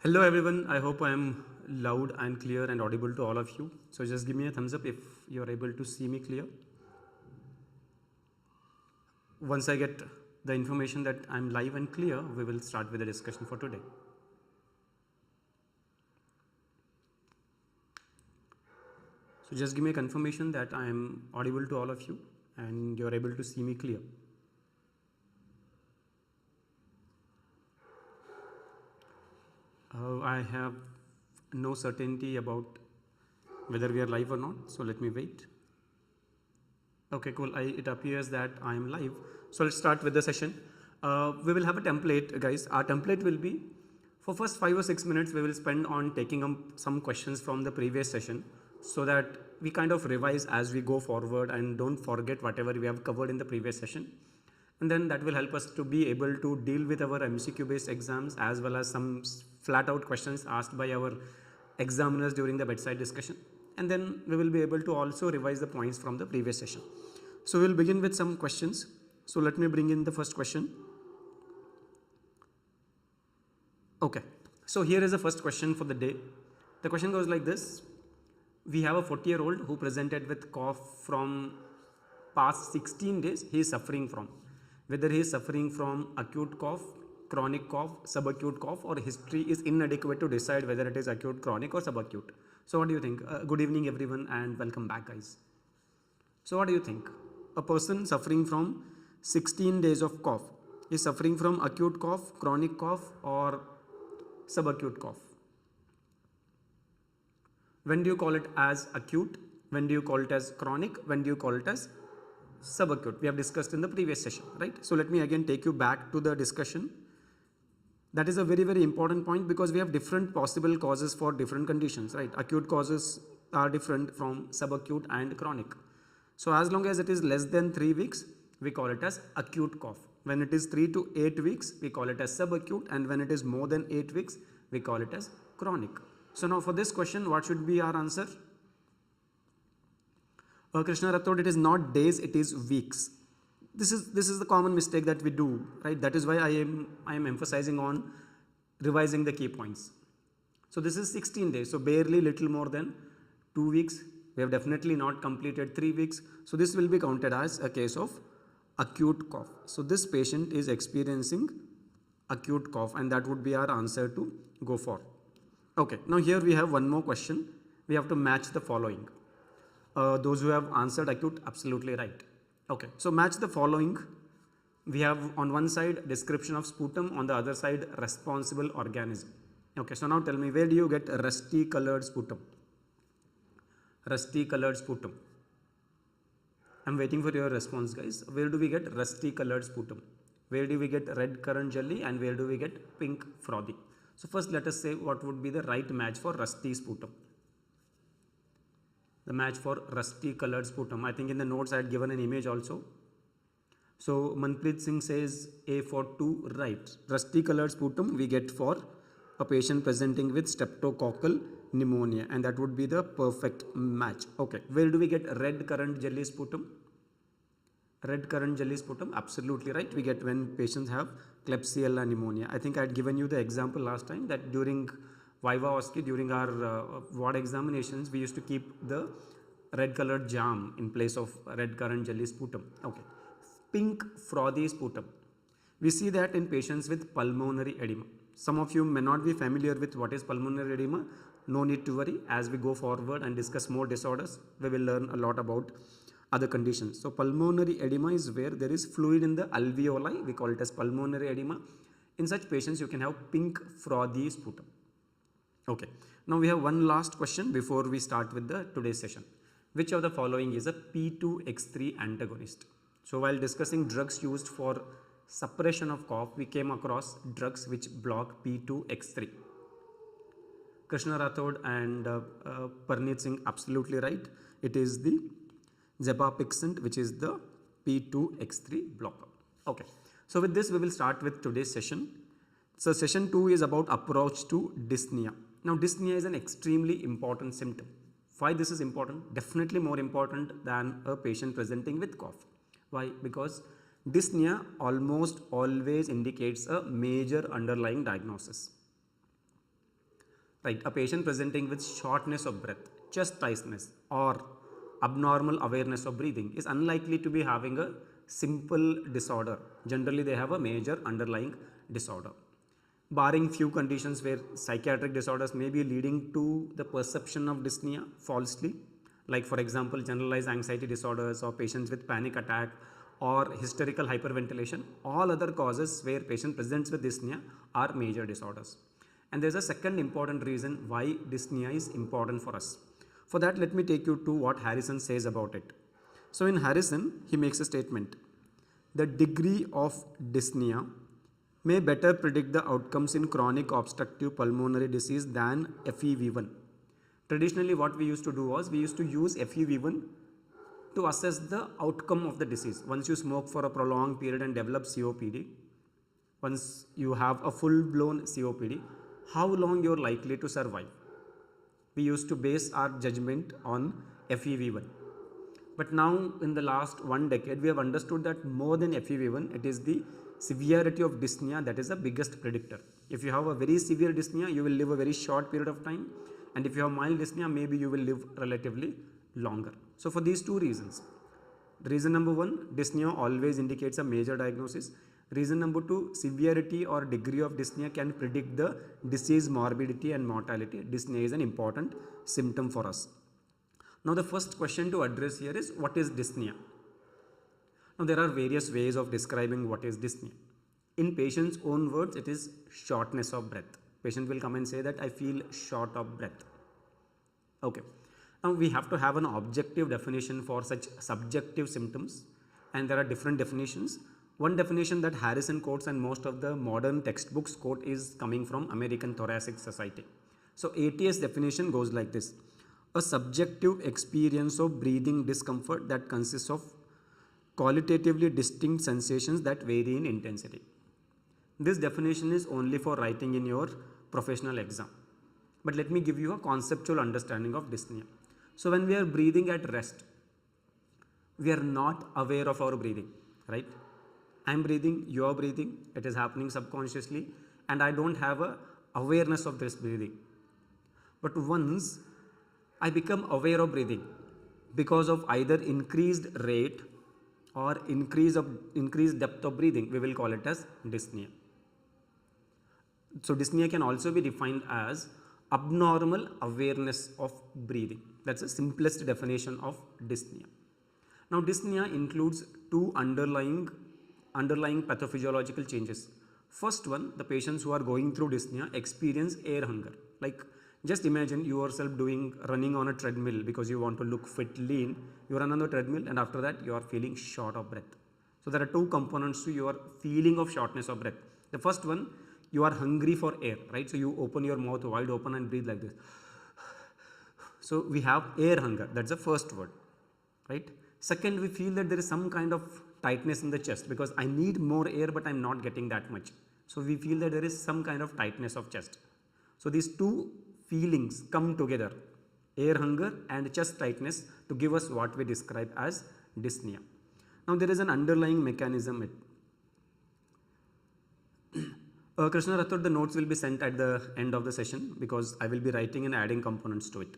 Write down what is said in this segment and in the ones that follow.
Hello everyone, I hope I am loud and clear and audible to all of you. So just give me a thumbs up if you are able to see me clear. Once I get the information that I am live and clear, we will start with the discussion for today. So just give me a confirmation that I am audible to all of you and you are able to see me clear. I have no certainty about whether we are live or not, so let me wait. Okay, cool. It appears that I am live. So let's start with the session. We will have a template, guys. Our template will be for first 5 or 6 minutes we will spend on taking up some questions from the previous session so that we kind of revise as we go forward and don't forget whatever we have covered in the previous session. And then that will help us to be able to deal with our MCQ based exams as well as some flat out questions asked by our examiners during the bedside discussion. And then we will be able to also revise the points from the previous session. So we'll begin with some questions. So let me bring in the first question. Okay, so here is the first question for the day. The question goes like this. We have a 40-year-old who presented with cough from past 16 days. He is suffering from. Whether he is suffering from acute cough, chronic cough, subacute cough, or history is inadequate to decide whether it is acute, chronic or subacute. So what do you think? Good evening everyone and welcome back, guys. So what do you think? A person suffering from 16 days of cough is suffering from acute cough, chronic cough or subacute cough. When do you call it as acute? When do you call it as chronic? When do you call it as subacute? We have discussed in the previous session, right? So let me again take you back to the discussion. That is a very, very important point because we have different possible causes for different conditions, right? Acute causes are different from subacute and chronic. So as long as it is less than 3 weeks, we call it as acute cough. When it is 3 to 8 weeks, we call it as subacute, and when it is more than 8 weeks, we call it as chronic. So now for this question, what should be our answer? Krishna Rathod, it is not days, it is weeks. This is the common mistake that we do, right? That is why I am emphasizing on revising the key points. So this is 16 days, so barely little more than 2 weeks. We have definitely not completed 3 weeks. So this will be counted as a case of acute cough. So this patient is experiencing acute cough and that would be our answer to go for. Okay, now here we have one more question. We have to match the following. Those who have answered acute, absolutely right. Okay, so match the following. We have on one side description of sputum, on the other side responsible organism. Okay, so now tell me, where do you get rusty colored sputum? Rusty colored sputum. I'm waiting for your response, guys. Where do we get rusty colored sputum? Where do we get red currant jelly and where do we get pink frothy? So first let us say what would be the right match for rusty sputum. The match for rusty colored sputum. I think in the notes I had given an image also. So Manpreet Singh says A for 2, right. Rusty colored sputum we get for a patient presenting with streptococcal pneumonia and that would be the perfect match. Okay, where do we get red currant jelly sputum? Red currant jelly sputum, absolutely right. We get when patients have Klebsiella pneumonia. I think I had given you the example last time that during Viva OSCE, during our ward examinations, we used to keep the red colored jam in place of red currant jelly sputum. Okay, pink frothy sputum. We see that in patients with pulmonary edema. Some of you may not be familiar with what is pulmonary edema. No need to worry. As we go forward and discuss more disorders, we will learn a lot about other conditions. So pulmonary edema is where there is fluid in the alveoli. We call it as pulmonary edema. In such patients, you can have pink frothy sputum. Okay, now we have one last question before we start with the today's session. Which of the following is a P2X3 antagonist? So while discussing drugs used for suppression of cough, we came across drugs which block P2X3. Krishna Rathod and Parneet Singh, absolutely right. It is the Zepapixant, which is the P2X3 blocker. Okay, so with this we will start with today's session. So session 2 is about approach to dyspnea. Now dyspnea is an extremely important symptom. Why this is important? Definitely more important than a patient presenting with cough. Why? Because dyspnea almost always indicates a major underlying diagnosis. right? A patient presenting with shortness of breath, chest tightness, or abnormal awareness of breathing is unlikely to be having a simple disorder. Generally, they have a major underlying disorder. Barring few conditions where psychiatric disorders may be leading to the perception of dyspnea falsely, like for example, generalized anxiety disorders or patients with panic attack or hysterical hyperventilation, all other causes where patient presents with dyspnea are major disorders. And there's a second important reason why dyspnea is important for us. For that, let me take you to what Harrison says about it. So in Harrison, he makes a statement. The degree of dyspnea may better predict the outcomes in chronic obstructive pulmonary disease than FEV1. Traditionally, what we used to do was we used to use FEV1 to assess the outcome of the disease. Once you smoke for a prolonged period and develop COPD, once you have a full-blown COPD, how long you're likely to survive. We used to base our judgment on FEV1. But now in the last 1 decade, we have understood that more than FEV1, it is the severity of dyspnea that is the biggest predictor. If you have a very severe dyspnea, you will live a very short period of time. And if you have mild dyspnea, maybe you will live relatively longer. So for these two reasons, the reason number 1, dyspnea always indicates a major diagnosis. Reason number 2, severity or degree of dyspnea can predict the disease morbidity and mortality. Dyspnea is an important symptom for us. Now the first question to address here is, what is dyspnea? Now there are various ways of describing what is dyspnea. In patient's own words, it is shortness of breath. Patient will come and say that I feel short of breath. Okay. Now we have to have an objective definition for such subjective symptoms, and there are different definitions. One definition that Harrison quotes and most of the modern textbooks quote is coming from American Thoracic Society. So ATS definition goes like this: a subjective experience of breathing discomfort that consists of qualitatively distinct sensations that vary in intensity. This definition is only for writing in your professional exam. But let me give you a conceptual understanding of dyspnea. So when we are breathing at rest, we are not aware of our breathing, right? I am breathing, you are breathing, it is happening subconsciously, and I don't have a awareness of this breathing. But once I become aware of breathing because of either increased rate or increased depth of breathing, we will call it as dyspnea. So dyspnea can also be defined as abnormal awareness of breathing. That's the simplest definition of dyspnea. Now dyspnea includes two underlying pathophysiological changes. First one, the patients who are going through dyspnea experience air hunger. Like just imagine yourself running on a treadmill because you want to look fit, lean. You run on the treadmill and after that you are feeling short of breath. So there are two components to your feeling of shortness of breath. The first one, you are hungry for air, right? So you open your mouth wide open and breathe like this. So we have air hunger. That's the first word, right? Second, we feel that there is some kind of tightness in the chest because I need more air but I'm not getting that much. So we feel that there is some kind of tightness of chest. So these two feelings come together, air hunger and chest tightness, to give us what we describe as dyspnea. Now there is an underlying mechanism. Krishna Rathod, the notes will be sent at the end of the session because I will be writing and adding components to it.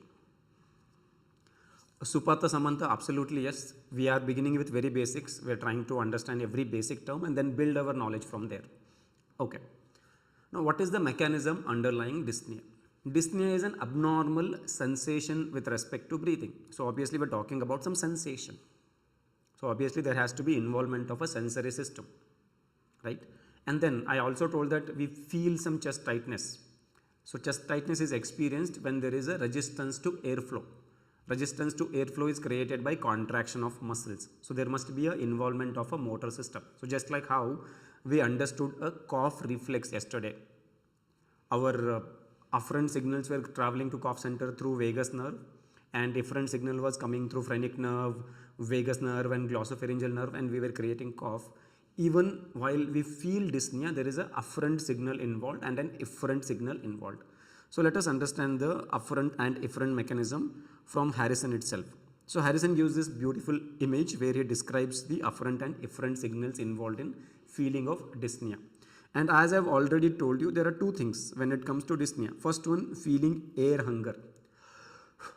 Supata Samantha, absolutely yes. We are beginning with very basics. We are trying to understand every basic term and then build our knowledge from there. Okay. Now what is the mechanism underlying dyspnea? Dyspnea is an abnormal sensation with respect to breathing. So obviously we are talking about some sensation. So obviously there has to be involvement of a sensory system, right? And then I also told that we feel some chest tightness. So chest tightness is experienced when there is a resistance to airflow. Resistance to airflow is created by contraction of muscles. So there must be an involvement of a motor system. So just like how we understood a cough reflex yesterday. Our afferent signals were traveling to cough center through vagus nerve, and efferent signal was coming through phrenic nerve, vagus nerve and glossopharyngeal nerve, and we were creating cough. Even while we feel dyspnea, there is an afferent signal involved and an efferent signal involved. So let us understand the afferent and efferent mechanism from Harrison itself. So Harrison gives this beautiful image where he describes the afferent and efferent signals involved in feeling of dyspnea. And as I've already told you, there are two things when it comes to dyspnea. First one, feeling air hunger,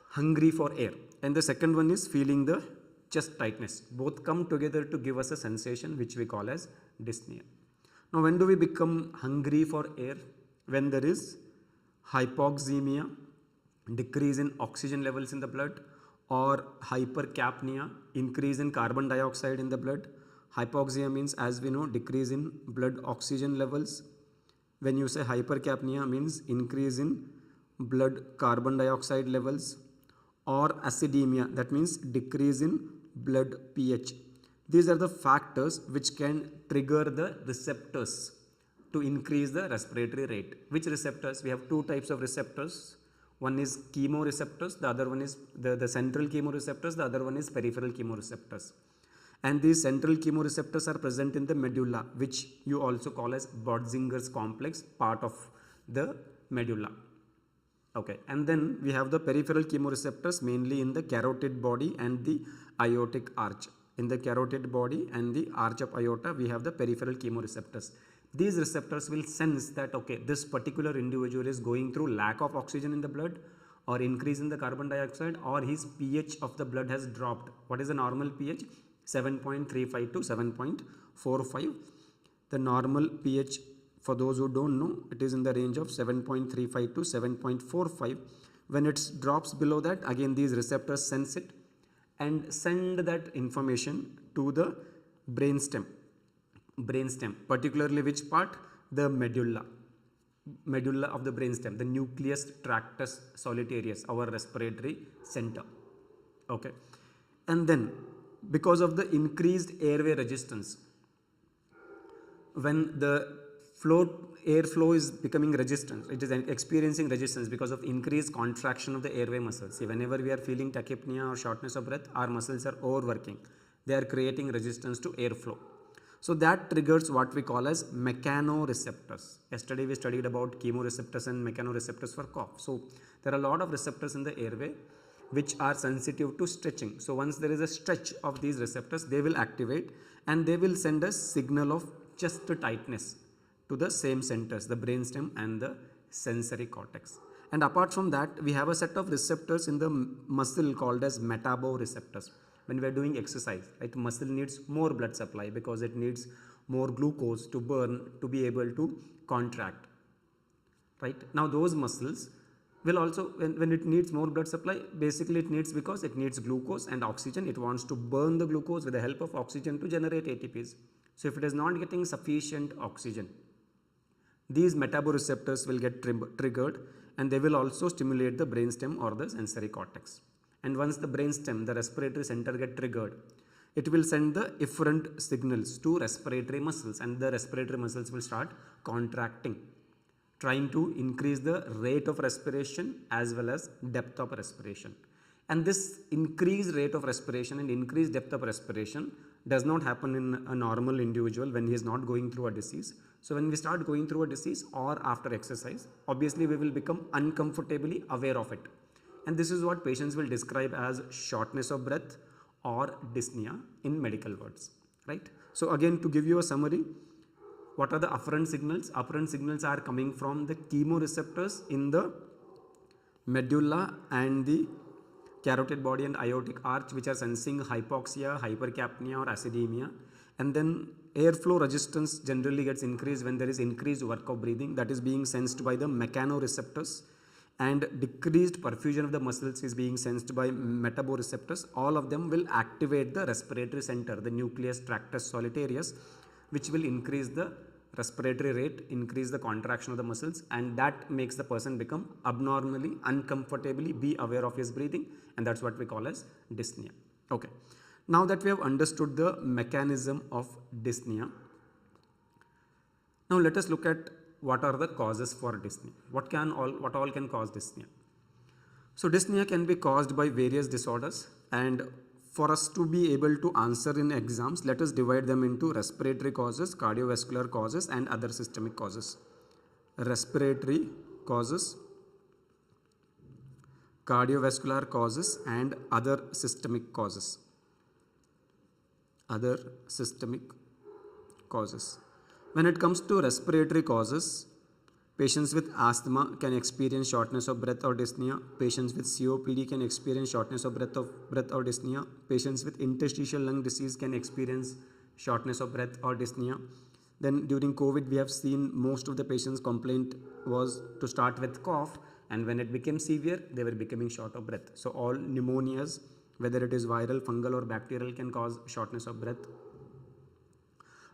hungry for air. And the second one is feeling the chest tightness. Both come together to give us a sensation which we call as dyspnea. Now, when do we become hungry for air? When there is hypoxemia, decrease in oxygen levels in the blood, or hypercapnia, increase in carbon dioxide in the blood. Hypoxia means, as we know, decrease in blood oxygen levels. When you say hypercapnia, means increase in blood carbon dioxide levels, or acidemia, that means decrease in blood pH. These are the factors which can trigger the receptors to increase the respiratory rate. Which receptors? We have two types of receptors. One is chemoreceptors, the other one is the central chemoreceptors, the other one is peripheral chemoreceptors. And these central chemoreceptors are present in the medulla, which you also call as Botzinger's complex, part of the medulla. Okay, and then we have the peripheral chemoreceptors mainly in the carotid body and the aortic arch. In the carotid body and the arch of aorta, we have the peripheral chemoreceptors. These receptors will sense that, okay, this particular individual is going through lack of oxygen in the blood, or increase in the carbon dioxide, or his pH of the blood has dropped. What is the normal pH? 7.35 to 7.45. The normal pH, for those who don't know, it is in the range of 7.35 to 7.45. When it drops below that, again these receptors sense it and send that information to the brainstem. Particularly which part? The medulla of the brainstem, the nucleus tractus solitarius, our respiratory center. Okay, and then because of the increased airway resistance, when the airflow is becoming resistant, it is experiencing resistance because of increased contraction of the airway muscles. See, whenever we are feeling tachypnea or shortness of breath, our muscles are overworking. They are creating resistance to airflow. So that triggers what we call as mechanoreceptors. Yesterday we studied about chemoreceptors and mechanoreceptors for cough. So there are a lot of receptors in the airway which are sensitive to stretching. So once there is a stretch of these receptors, they will activate and they will send a signal of chest tightness to the same centers, the brainstem and the sensory cortex. And apart from that, we have a set of receptors in the muscle called as metaboreceptors. When we are doing exercise, right, muscle needs more blood supply because it needs more glucose to burn to be able to contract. Right, now those muscles will also, when it needs more blood supply, basically it needs because it needs glucose and oxygen. It wants to burn the glucose with the help of oxygen to generate ATPs. So if it is not getting sufficient oxygen, these metaboreceptors will get triggered and they will also stimulate the brainstem or the sensory cortex. And once the brainstem, the respiratory center, get triggered, it will send the efferent signals to respiratory muscles and the respiratory muscles will start contracting, trying to increase the rate of respiration as well as depth of respiration. And this increased rate of respiration and increased depth of respiration does not happen in a normal individual when he is not going through a disease. So when we start going through a disease or after exercise, obviously we will become uncomfortably aware of it. And this is what patients will describe as shortness of breath or dyspnea in medical words, right? So again, to give you a summary, what are the afferent signals? Afferent signals are coming from the chemoreceptors in the medulla and the carotid body and aortic arch, which are sensing hypoxia, hypercapnia or acidemia. And then airflow resistance generally gets increased when there is increased work of breathing, that is being sensed by the mechanoreceptors, and decreased perfusion of the muscles is being sensed by metaboreceptors. All of them will activate the respiratory center, the nucleus tractus solitarius, which will increase the respiratory rate, increase the contraction of the muscles, and that makes the person become abnormally, uncomfortably be aware of his breathing, and that's what we call as dyspnea. Okay, now that we have understood the mechanism of dyspnea, now let us look at what are the causes for dyspnea. What all can cause dyspnea? So dyspnea can be caused by various disorders, and for us to be able to answer in exams, let us divide them into respiratory causes, cardiovascular causes and other systemic causes. Respiratory causes, cardiovascular causes and other systemic causes. When it comes to respiratory causes, patients with asthma can experience shortness of breath or dyspnea. Patients with COPD can experience shortness of breath or dyspnea. Patients with interstitial lung disease can experience shortness of breath or dyspnea. Then during COVID, we have seen most of the patients' complaint was to start with cough, and when it became severe, they were becoming short of breath. So all pneumonias, whether it is viral, fungal or bacterial, can cause shortness of breath.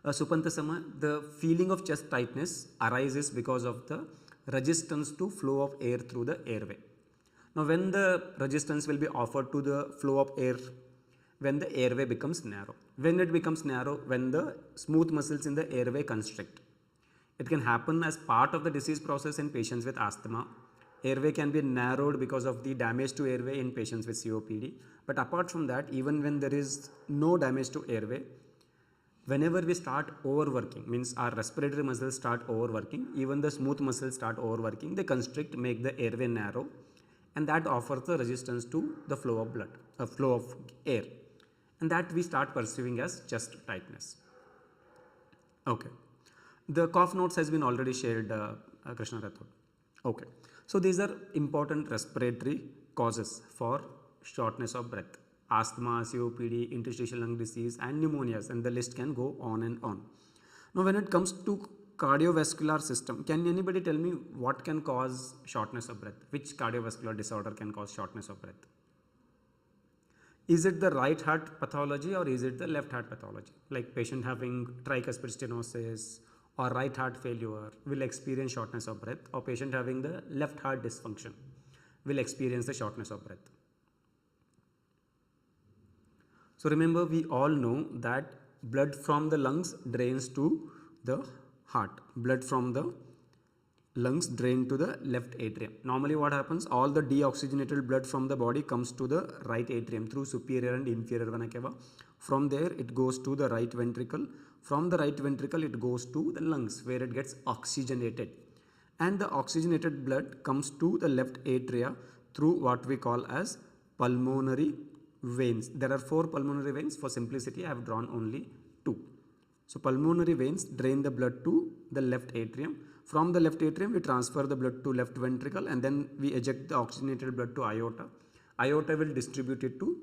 Supantasama, the feeling of chest tightness arises because of the resistance to flow of air through the airway. Now when the resistance will be offered to the flow of air, when the airway becomes narrow. When it becomes narrow, when the smooth muscles in the airway constrict. It can happen as part of the disease process in patients with asthma. Airway can be narrowed because of the damage to airway in patients with COPD. But apart from that, even when there is no damage to airway, whenever we start overworking, means our respiratory muscles start overworking, even the smooth muscles start overworking, they constrict, make the airway narrow, and that offers the resistance to the flow of blood, flow of air, and that we start perceiving as chest tightness. Okay, the cough notes has been already shared, Krishna Rathod. Okay, so these are important respiratory causes for shortness of breath. Asthma, COPD, interstitial lung disease and pneumonias, and the list can go on and on. Now when it comes to cardiovascular system, can anybody tell me what can cause shortness of breath? Which cardiovascular disorder can cause shortness of breath? Is it the right heart pathology or is it the left heart pathology? Like patient having tricuspid stenosis or right heart failure will experience shortness of breath, or patient having the left heart dysfunction will experience the shortness of breath. So remember, we all know that blood from the lungs drains to the heart. Blood from the lungs drain to the left atrium. Normally what happens, all the deoxygenated blood from the body comes to the right atrium through superior and inferior vena cava. From there it goes to the right ventricle. From the right ventricle it goes to the lungs where it gets oxygenated. And the oxygenated blood comes to the left atria through what we call as pulmonary veins. There are 4 pulmonary veins. For simplicity, I have drawn only 2. So pulmonary veins drain the blood to the left atrium. From the left atrium, we transfer the blood to left ventricle, and then we eject the oxygenated blood to aorta. Aorta will distribute it to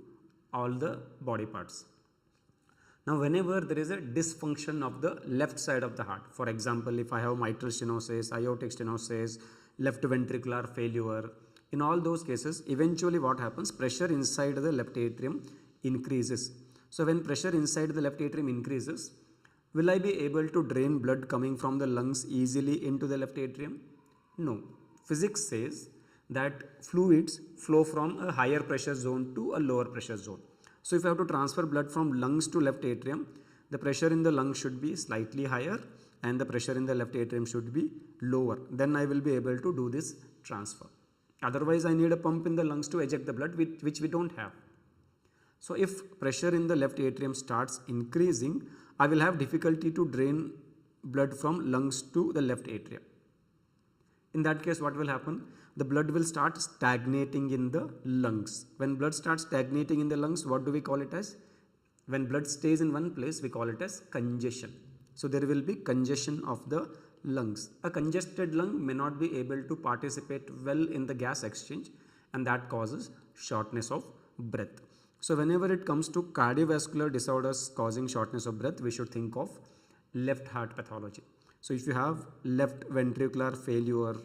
all the body parts. Now whenever there is a dysfunction of the left side of the heart, for example, if I have mitral stenosis, aortic stenosis, left ventricular failure, in all those cases, eventually what happens, pressure inside the left atrium increases. So when pressure inside the left atrium increases, will I be able to drain blood coming from the lungs easily into the left atrium? No. Physics says that fluids flow from a higher pressure zone to a lower pressure zone. So if I have to transfer blood from lungs to left atrium, the pressure in the lungs should be slightly higher and the pressure in the left atrium should be lower. Then I will be able to do this transfer. Otherwise, I need a pump in the lungs to eject the blood, which we don't have. So if pressure in the left atrium starts increasing, I will have difficulty to drain blood from lungs to the left atrium. In that case, what will happen? The blood will start stagnating in the lungs. When blood starts stagnating in the lungs, what do we call it as? When blood stays in one place, we call it as congestion. So there will be congestion of the lungs. A congested lung may not be able to participate well in the gas exchange, and that causes shortness of breath. So whenever it comes to cardiovascular disorders causing shortness of breath, we should think of left heart pathology. So if you have left ventricular failure,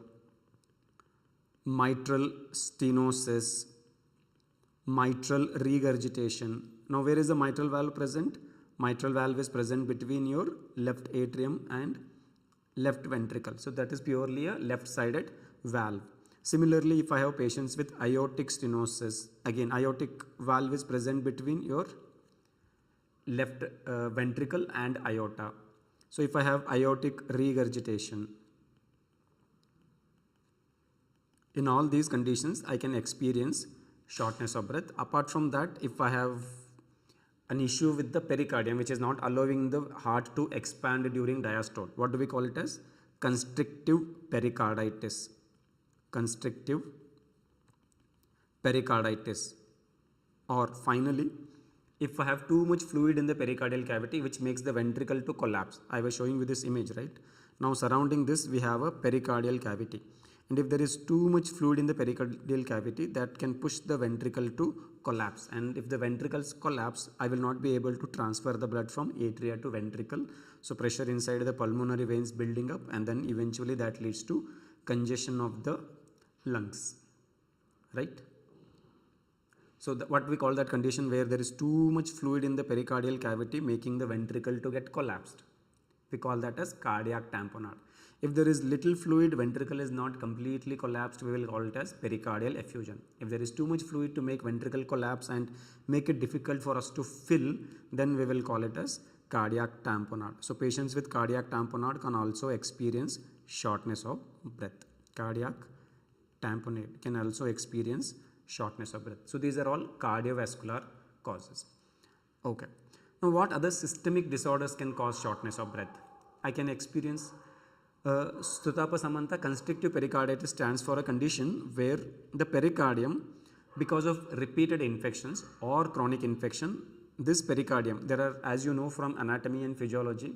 mitral stenosis, mitral regurgitation. Now where is the mitral valve present? Mitral valve is present between your left atrium and left ventricle. So that is purely a left-sided valve. Similarly, if I have patients with aortic stenosis, again aortic valve is present between your left ventricle and aorta. So if I have aortic regurgitation, in all these conditions I can experience shortness of breath. Apart from that, if I have an issue with the pericardium which is not allowing the heart to expand during diastole, what do we call it as? Constrictive pericarditis. Constrictive pericarditis. Or finally, if I have too much fluid in the pericardial cavity, which makes the ventricle to collapse. I was showing you this image, right? Now surrounding this we have a pericardial cavity, and if there is too much fluid in the pericardial cavity, that can push the ventricle to collapse, and if the ventricles collapse, I will not be able to transfer the blood from atria to ventricle. So pressure inside the pulmonary veins building up, and then eventually that leads to congestion of the lungs, right? So what we call that condition where there is too much fluid in the pericardial cavity making the ventricle to get collapsed, we call that as cardiac tamponade. If there is little fluid, ventricle is not completely collapsed, we will call it as pericardial effusion. If there is too much fluid to make ventricle collapse and make it difficult for us to fill, then we will call it as cardiac tamponade. So patients with cardiac tamponade can also experience shortness of breath. Cardiac tamponade can also experience shortness of breath. So these are all cardiovascular causes. Okay. Now what other systemic disorders can cause shortness of breath? I can experience Stutapa Samantha constrictive pericarditis stands for a condition where the pericardium, because of repeated infections or chronic infection, this pericardium, there are, as you know from anatomy and physiology,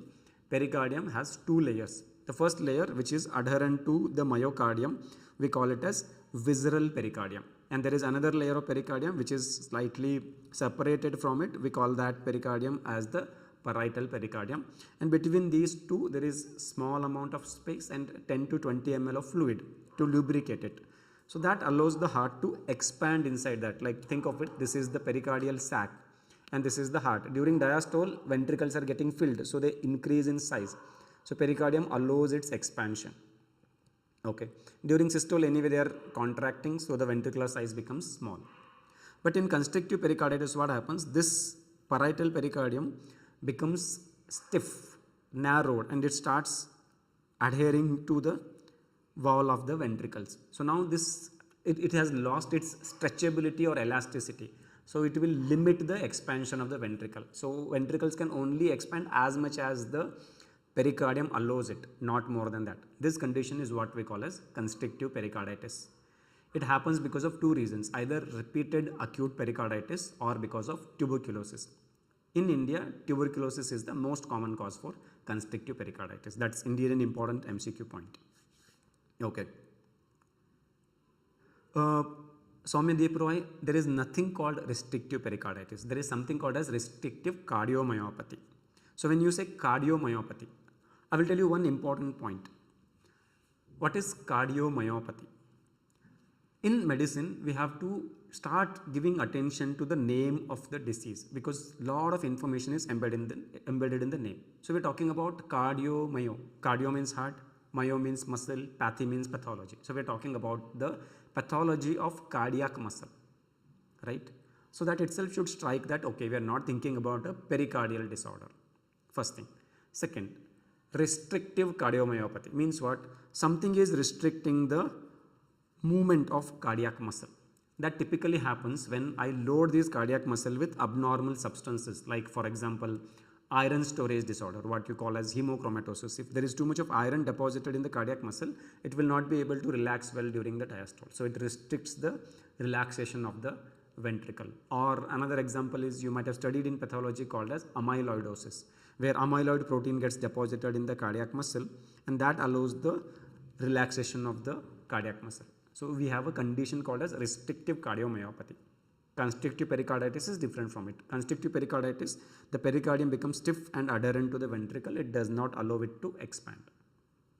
pericardium has two layers. The first layer, which is adherent to the myocardium, we call it as visceral pericardium, and there is another layer of pericardium which is slightly separated from it, we call that pericardium as the parietal pericardium, and between these two there is small amount of space and 10 to 20 ml of fluid to lubricate it. So that allows the heart to expand inside that. Like think of it, this is the pericardial sac and this is the heart. During diastole, ventricles are getting filled, so they increase in size. So pericardium allows its expansion. Okay. During systole, anyway they are contracting, so the ventricular size becomes small. But in constrictive pericarditis, what happens? This parietal pericardium becomes stiff, narrowed, and it starts adhering to the wall of the ventricles. So now this it has lost its stretchability or elasticity. So it will limit the expansion of the ventricle. So ventricles can only expand as much as the pericardium allows it, not more than that. This condition is what we call as constrictive pericarditis. It happens because of two reasons, either repeated acute pericarditis or because of tuberculosis. In India, tuberculosis is the most common cause for constrictive pericarditis. That's indeed an important MCQ point. Okay. Soumyadeep Roy, there is nothing called restrictive pericarditis. There is something called as restrictive cardiomyopathy. So when you say cardiomyopathy, I will tell you one important point. What is cardiomyopathy? In medicine, we have to start giving attention to the name of the disease because a lot of information is embedded in the name. So we're talking about cardiomyo. Cardio means heart, myo means muscle, pathy means pathology. So we're talking about the pathology of cardiac muscle, right? So that itself should strike that, okay, we are not thinking about a pericardial disorder. First thing. Second, restrictive cardiomyopathy means what? Something is restricting the movement of cardiac muscle. That typically happens when I load this cardiac muscle with abnormal substances, like for example, iron storage disorder, what you call as hemochromatosis. If there is too much of iron deposited in the cardiac muscle, it will not be able to relax well during the diastole. So it restricts the relaxation of the ventricle. Or another example is, you might have studied in pathology called as amyloidosis, where amyloid protein gets deposited in the cardiac muscle, and that allows the relaxation of the cardiac muscle. So we have a condition called as restrictive cardiomyopathy. Constrictive pericarditis is different from it. Constrictive pericarditis, the pericardium becomes stiff and adherent to the ventricle. It does not allow it to expand.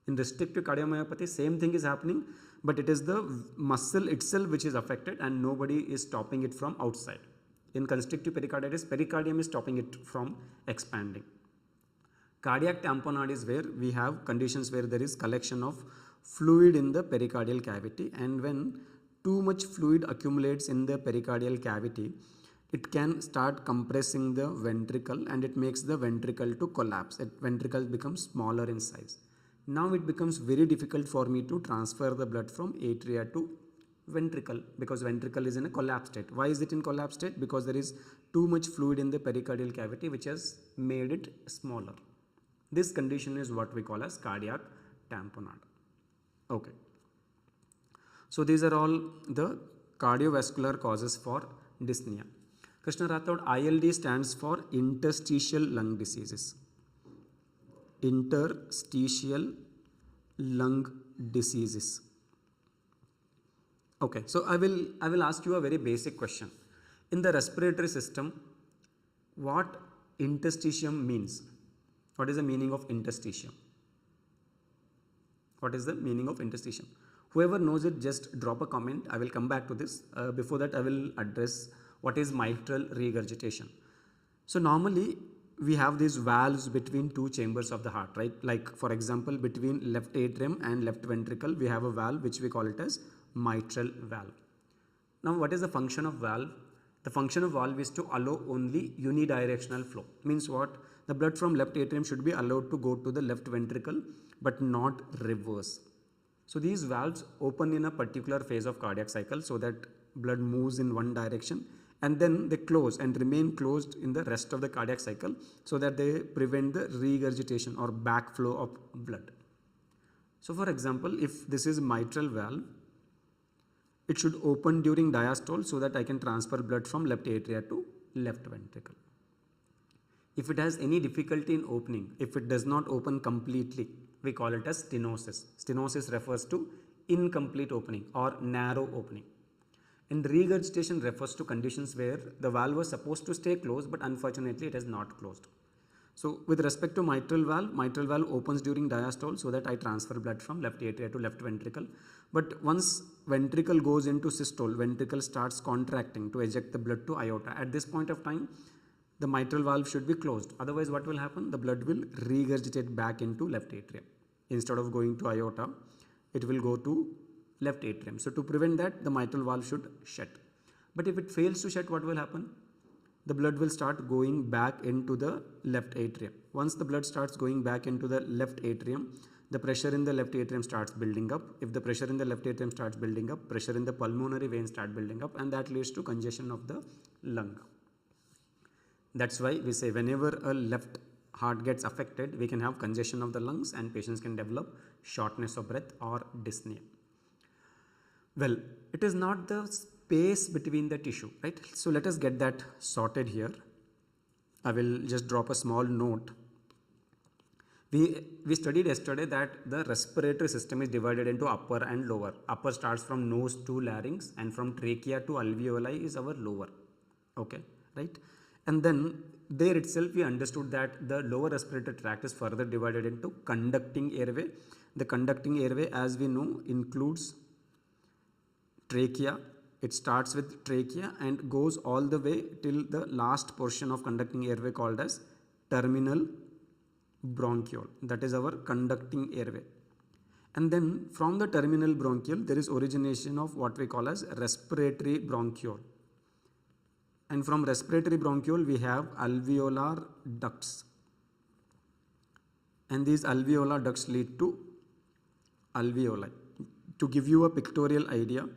In restrictive cardiomyopathy, same thing is happening, but it is the muscle itself which is affected and nobody is stopping it from outside. In constrictive pericarditis, pericardium is stopping it from expanding. Cardiac tamponade is where we have conditions where there is collection of fluid in the pericardial cavity, and when too much fluid accumulates in the pericardial cavity, it can start compressing the ventricle and it makes the ventricle to collapse. Ventricles become smaller in size. Now it becomes very difficult for me to transfer the blood from atria to ventricle because ventricle is in a collapsed state. Why is it in collapsed state? Because there is too much fluid in the pericardial cavity which has made it smaller. This condition is what we call as cardiac tamponade. Okay. So these are all the cardiovascular causes for dyspnea. Krishna Rathod, ILD stands for interstitial lung diseases. Interstitial lung diseases. Okay, so I will ask you a very basic question. In the respiratory system, what interstitium means? What is the meaning of interstitium? What is the meaning of interstitium? Whoever knows it, just drop a comment. I will come back to this. Before that, I will address what is mitral regurgitation. So normally we have these valves between two chambers of the heart, right? Like for example, between left atrium and left ventricle, we have a valve which we call it as mitral valve. Now, what is the function of valve? The function of valve is to allow only unidirectional flow. Means what? The blood from left atrium should be allowed to go to the left ventricle, but not reverse. So these valves open in a particular phase of cardiac cycle so that blood moves in one direction, and then they close and remain closed in the rest of the cardiac cycle so that they prevent the regurgitation or backflow of blood. So for example, if this is mitral valve, it should open during diastole so that I can transfer blood from left atria to left ventricle. If it has any difficulty in opening, if it does not open completely, we call it as stenosis. Stenosis refers to incomplete opening or narrow opening. And regurgitation refers to conditions where the valve was supposed to stay closed, but unfortunately it is not closed. So with respect to mitral valve opens during diastole so that I transfer blood from left atria to left ventricle. But once ventricle goes into systole, ventricle starts contracting to eject the blood to aorta. At this point of time, the mitral valve should be closed. Otherwise, what will happen? The blood will regurgitate back into left atrium. Instead of going to aorta, it will go to left atrium. So to prevent that, the mitral valve should shut. But if it fails to shut, what will happen? The blood will start going back into the left atrium. Once the blood starts going back into the left atrium, the pressure in the left atrium starts building up. If the pressure in the left atrium starts building up, pressure in the pulmonary veins start building up, and that leads to congestion of the lung. That's why we say whenever a left heart gets affected, we can have congestion of the lungs and patients can develop shortness of breath or dyspnea. Well, it is not the space between the tissue, right? So let us get that sorted here. I will just drop a small note. We studied yesterday that the respiratory system is divided into upper and lower. Upper starts from nose to larynx, and from trachea to alveoli is our lower. Okay, right? And then there itself we understood that the lower respiratory tract is further divided into conducting airway. The conducting airway, as we know, includes trachea. It starts with trachea and goes all the way till the last portion of conducting airway called as terminal bronchiole. That is our conducting airway. And then from the terminal bronchiole, there is origination of what we call as respiratory bronchiole. And from respiratory bronchiole, we have alveolar ducts. And these alveolar ducts lead to alveoli. To give you a pictorial idea,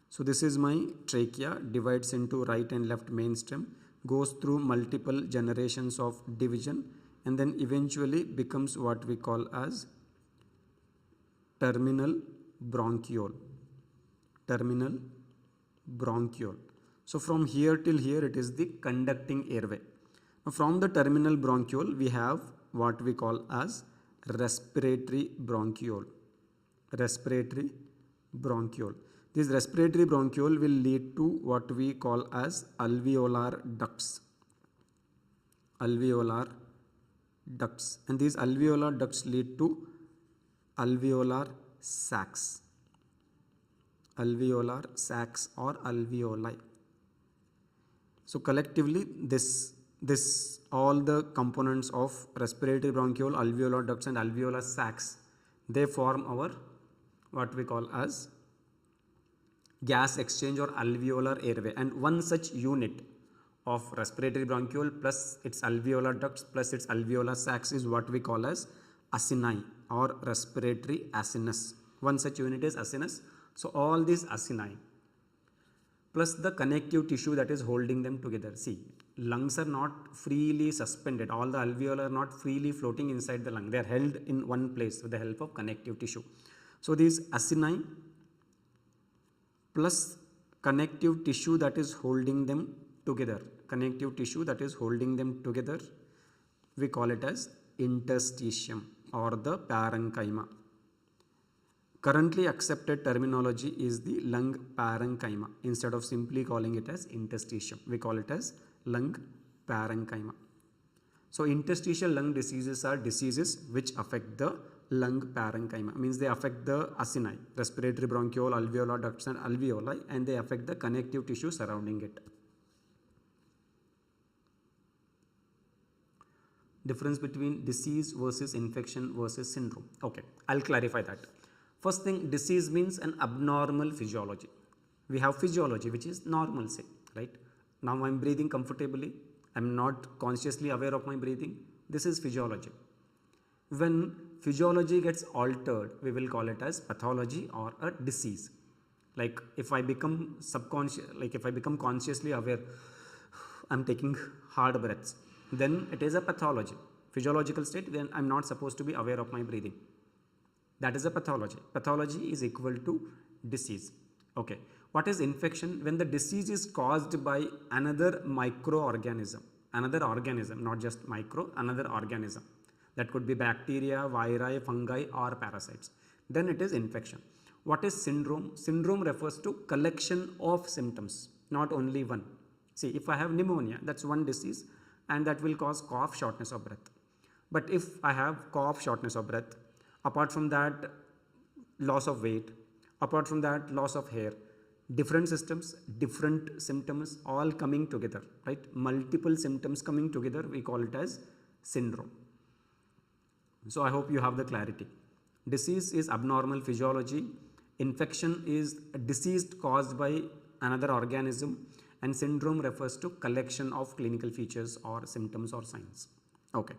so this is my trachea, divides into right and left mainstem, goes through multiple generations of division, and then eventually becomes what we call as terminal bronchiole. Terminal bronchiole. So from here till here, it is the conducting airway. Now from the terminal bronchiole, we have what we call as respiratory bronchiole. Respiratory bronchiole. This respiratory bronchiole will lead to what we call as alveolar ducts. Alveolar ducts. And these alveolar ducts lead to alveolar sacs. Alveolar sacs or alveoli. So collectively, this all the components of respiratory bronchiole, alveolar ducts and alveolar sacs, they form our what we call as gas exchange or alveolar airway. And one such unit of respiratory bronchiole plus its alveolar ducts plus its alveolar sacs is what we call as acini or respiratory acinus. One such unit is acinus. So all these acini plus the connective tissue that is holding them together. See, lungs are not freely suspended. All the alveoli are not freely floating inside the lung. They are held in one place with the help of connective tissue. So these acini plus connective tissue that is holding them together, connective tissue that is holding them together, we call it as interstitium or the parenchyma. Currently accepted terminology is the lung parenchyma. Instead of simply calling it as interstitium, we call it as lung parenchyma. So interstitial lung diseases are diseases which affect the lung parenchyma, means they affect the acini, respiratory bronchiole, alveolar ducts and alveoli, and they affect the connective tissue surrounding it. Difference between disease versus infection versus syndrome. Okay, I'll clarify that. First thing, disease means an abnormal physiology. We have physiology which is normal, say, right? Now I'm breathing comfortably, I'm not consciously aware of my breathing. This is physiology. When physiology gets altered, we will call it as pathology or a disease. Like if I become consciously aware, I'm taking hard breaths, then it is a pathology. Physiological state, then I'm not supposed to be aware of my breathing. That is a pathology. Pathology is equal to disease. Okay. What is infection? When the disease is caused by another microorganism, another organism, not just micro, another organism. That could be bacteria, viri, fungi or parasites. Then it is infection. What is syndrome? Syndrome refers to collection of symptoms, not only one. See, if I have pneumonia, that's one disease and that will cause cough, shortness of breath. But if I have cough, shortness of breath, apart from that loss of weight, apart from that loss of hair, different systems, different symptoms all coming together, right? Multiple symptoms coming together, we call it as syndrome. So I hope you have the clarity. Disease is abnormal physiology. Infection is a disease caused by another organism, and syndrome refers to collection of clinical features or symptoms or signs. Okay.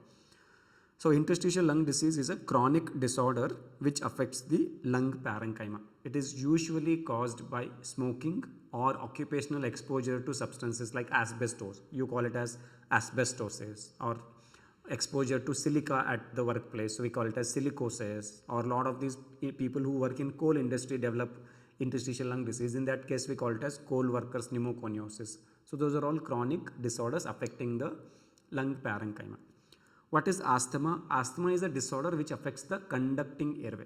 So interstitial lung disease is a chronic disorder which affects the lung parenchyma. It is usually caused by smoking or occupational exposure to substances like asbestos. You call it as asbestosis, or exposure to silica at the workplace. So we call it as silicosis, or a lot of these people who work in coal industry develop interstitial lung disease. In that case, we call it as coal workers pneumoconiosis. So those are all chronic disorders affecting the lung parenchyma. What is asthma? Asthma is a disorder which affects the conducting airway.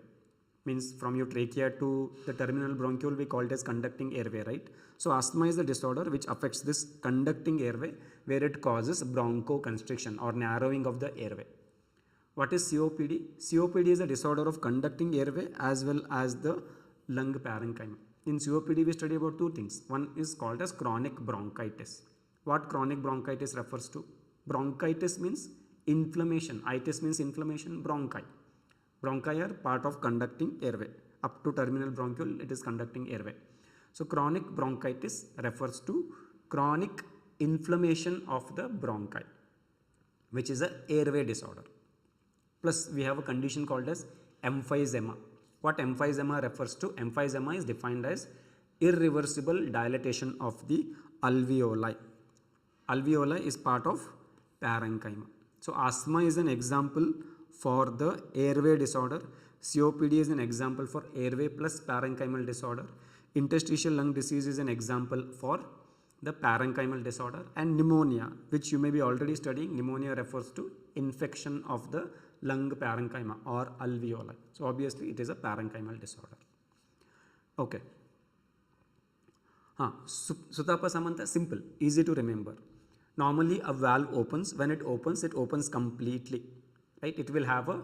Means from your trachea to the terminal bronchiole, we call it as conducting airway, right? So asthma is a disorder which affects this conducting airway, where it causes bronchoconstriction or narrowing of the airway. What is COPD? COPD is a disorder of conducting airway as well as the lung parenchyma. In COPD, we study about two things. One is called as chronic bronchitis. What chronic bronchitis refers to? Bronchitis means inflammation. Itis means inflammation. Bronchi. Bronchi are part of conducting airway. Up to terminal bronchiole, it is conducting airway. So chronic bronchitis refers to chronic inflammation of the bronchi, which is an airway disorder. Plus we have a condition called as emphysema. What emphysema refers to? Emphysema is defined as irreversible dilatation of the alveoli. Alveoli is part of parenchyma. So asthma is an example for the airway disorder. COPD is an example for airway plus parenchymal disorder. Interstitial lung disease is an example for the parenchymal disorder. And pneumonia, which you may be already studying, pneumonia refers to infection of the lung parenchyma or alveoli. So obviously it is a parenchymal disorder. Okay. Sutapa Samantha, simple, easy to remember. Normally a valve opens. When it opens completely, right? It will have a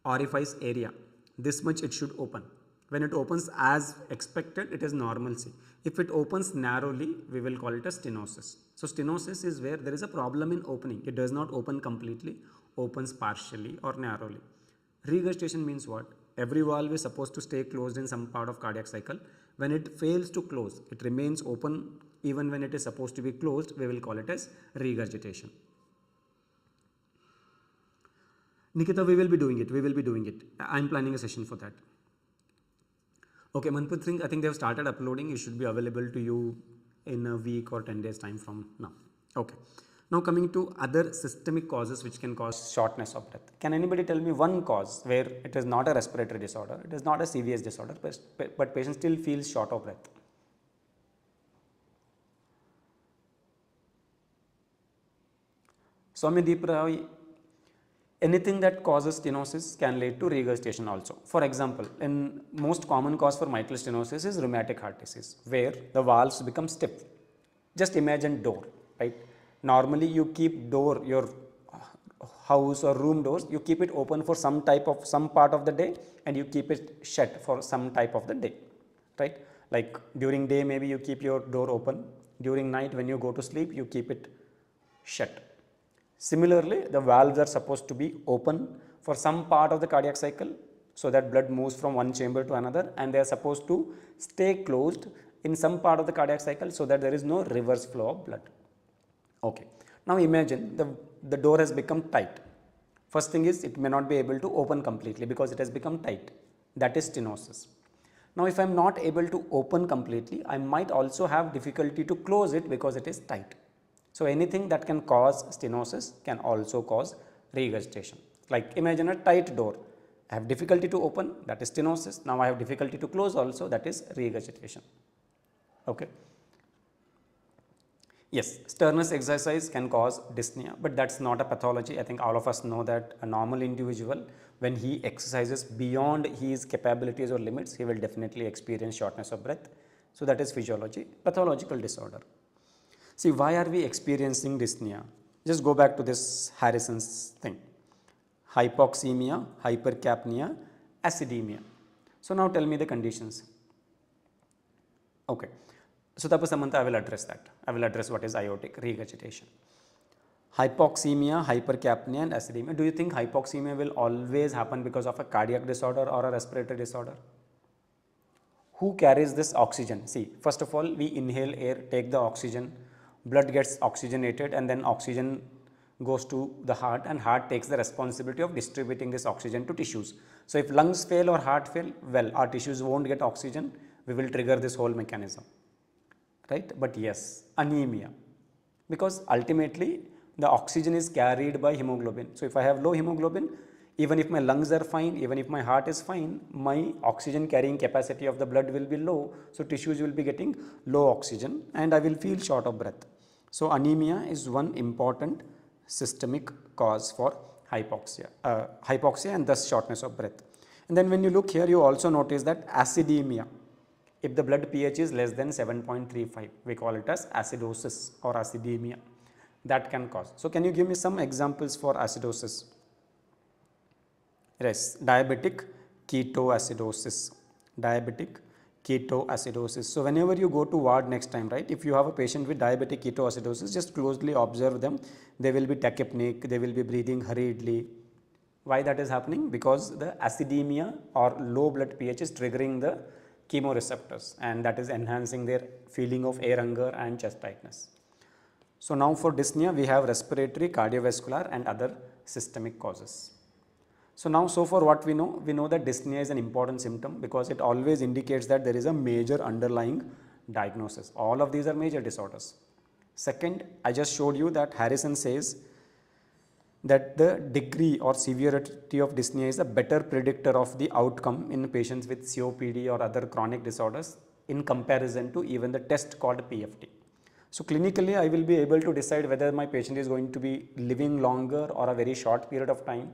orifice area. This much it should open. When it opens as expected, it is normalcy. If it opens narrowly, we will call it a stenosis. So stenosis is where there is a problem in opening. It does not open completely, opens partially or narrowly. Regurgitation means what? Every valve is supposed to stay closed in some part of cardiac cycle. When it fails to close, it remains open even when it is supposed to be closed, we will call it as regurgitation. Nikita, we will be doing it. I am planning a session for that. Okay, Manpreet Singh, I think they have started uploading. It should be available to you in a week or 10 days time from now. Okay. Now coming to other systemic causes which can cause shortness of breath. Can anybody tell me one cause where it is not a respiratory disorder, it is not a CVS disorder, but patient still feels short of breath? Soumyadeep Rai, anything that causes stenosis can lead to regurgitation also. For example, in most common cause for mitral stenosis is rheumatic heart disease, where the valves become stiff. Just imagine door, right? Normally you keep door, your house or room doors, you keep it open for some part of the day, and you keep it shut for some type of the day, right? Like during day maybe you keep your door open, during night when you go to sleep you keep it shut. Similarly, the valves are supposed to be open for some part of the cardiac cycle so that blood moves from one chamber to another, and they are supposed to stay closed in some part of the cardiac cycle so that there is no reverse flow of blood. Okay. Now imagine the door has become tight. First thing is, it may not be able to open completely because it has become tight. That is stenosis. Now if I am not able to open completely, I might also have difficulty to close it because it is tight. So anything that can cause stenosis can also cause regurgitation. Like imagine a tight door. I have difficulty to open, that is stenosis. Now I have difficulty to close also, that is regurgitation. Okay. Yes, sternus exercise can cause dyspnea, but that's not a pathology. I think all of us know that a normal individual, when he exercises beyond his capabilities or limits, he will definitely experience shortness of breath. So that is physiology, pathological disorder. See, why are we experiencing dyspnea? Just go back to this Harrison's thing. Hypoxemia, hypercapnia, acidemia. So now tell me the conditions. Okay. So Samantha, I will address that. I will address what is aortic regurgitation. Hypoxemia, hypercapnia and acidemia. Do you think hypoxemia will always happen because of a cardiac disorder or a respiratory disorder? Who carries this oxygen? See, first of all, we inhale air, take the oxygen, blood gets oxygenated, and then oxygen goes to the heart, and heart takes the responsibility of distributing this oxygen to tissues. So if lungs fail or heart fail, well, our tissues won't get oxygen, we will trigger this whole mechanism, right? But yes, anemia, because ultimately the oxygen is carried by hemoglobin. So if I have low hemoglobin, even if my lungs are fine, even if my heart is fine, my oxygen carrying capacity of the blood will be low, so tissues will be getting low oxygen and I will feel short of breath. So anemia is one important systemic cause for hypoxia and thus shortness of breath. And then when you look here, you also notice that acidemia, if the blood pH is less than 7.35, we call it as acidosis or acidemia, that can cause. So can you give me some examples for acidosis? Yes, diabetic ketoacidosis, diabetic ketoacidosis. So whenever you go to ward next time, right, if you have a patient with diabetic ketoacidosis, just closely observe them. They will be tachypneic, they will be breathing hurriedly. Why that is happening? Because the acidemia or low blood pH is triggering the chemoreceptors, and that is enhancing their feeling of air hunger and chest tightness. So now for dyspnea, we have respiratory, cardiovascular and other systemic causes. So now, so far what we know that dyspnea is an important symptom because it always indicates that there is a major underlying diagnosis. All of these are major disorders. Second, I just showed you that Harrison says that the degree or severity of dyspnea is a better predictor of the outcome in patients with COPD or other chronic disorders in comparison to even the test called PFT. So clinically, I will be able to decide whether my patient is going to be living longer or a very short period of time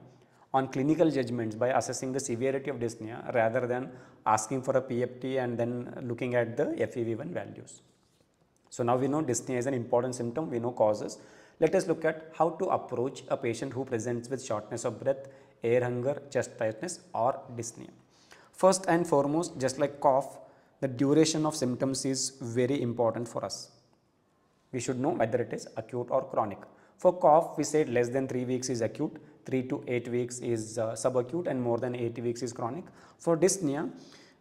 on clinical judgments by assessing the severity of dyspnea rather than asking for a PFT and then looking at the FEV1 values. So now we know dyspnea is an important symptom, we know causes. Let us look at how to approach a patient who presents with shortness of breath, air hunger, chest tightness or dyspnea. First and foremost, just like cough, the duration of symptoms is very important for us. We should know whether it is acute or chronic. For cough, we said less than 3 weeks is acute, 3 to 8 weeks is subacute and more than 8 weeks is chronic. For dyspnea,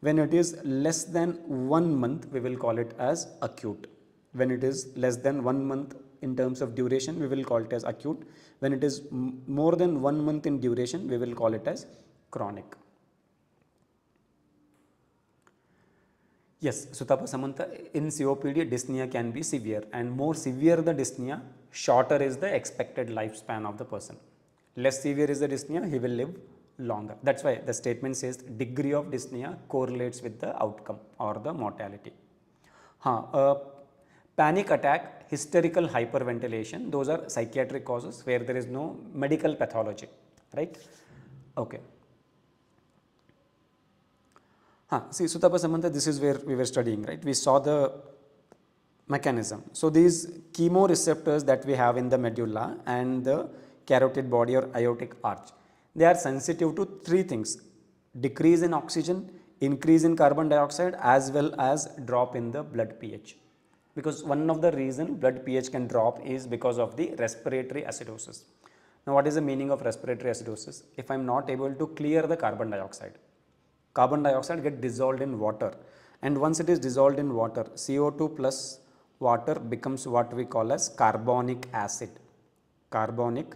when it is less than 1 month, we will call it as acute. When it is less than 1 month in terms of duration, we will call it as acute. When it is more than 1 month in duration, we will call it as chronic. Yes, so Samantha, in COPD, dyspnea can be severe, and more severe the dyspnea, shorter is the expected lifespan of the person. Less severe is the dyspnea, he will live longer. That's why the statement says degree of dyspnea correlates with the outcome or the mortality. Panic attack, hysterical hyperventilation, those are psychiatric causes where there is no medical pathology, right? Okay. See, Sutapa Samantha, this is where we were studying, right? We saw the mechanism. So these chemoreceptors that we have in the medulla and the carotid body or aortic arch, they are sensitive to three things: decrease in oxygen, increase in carbon dioxide, as well as drop in the blood pH. Because one of the reason blood pH can drop is because of the respiratory acidosis. Now what is the meaning of respiratory acidosis? If I am not able to clear the carbon dioxide get dissolved in water, and once it is dissolved in water, CO2 plus water becomes what we call as carbonic acid. Carbonic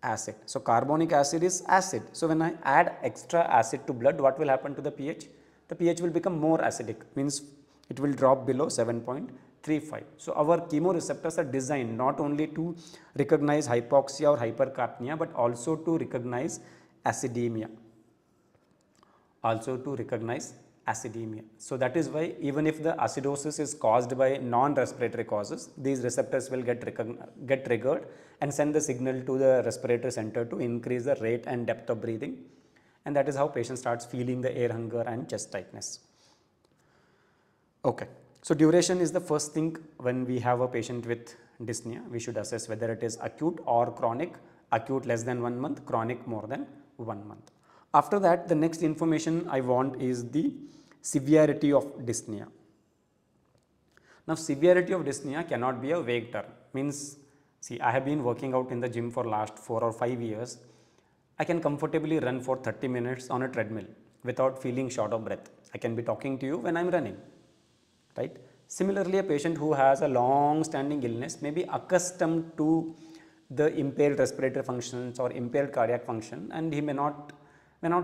acid. So carbonic acid is acid. So when I add extra acid to blood, what will happen to the pH? The pH will become more acidic, means it will drop below 7.35. So our chemoreceptors are designed not only to recognize hypoxia or hypercapnia, but also to recognize acidemia. So that is why even if the acidosis is caused by non-respiratory causes, these receptors will get triggered and send the signal to the respiratory center to increase the rate and depth of breathing, and that is how patient starts feeling the air hunger and chest tightness. Okay. So duration is the first thing when we have a patient with dyspnea. We should assess whether it is acute or chronic. Acute less than 1 month, chronic more than 1 month. After that, the next information I want is the severity of dyspnea. Now severity of dyspnea cannot be a vague term. Means, see, I have been working out in the gym for last 4 or 5 years. I can comfortably run for 30 minutes on a treadmill without feeling short of breath. I can be talking to you when I am running, right? Similarly, a patient who has a long standing illness may be accustomed to the impaired respiratory functions or impaired cardiac function, and he may not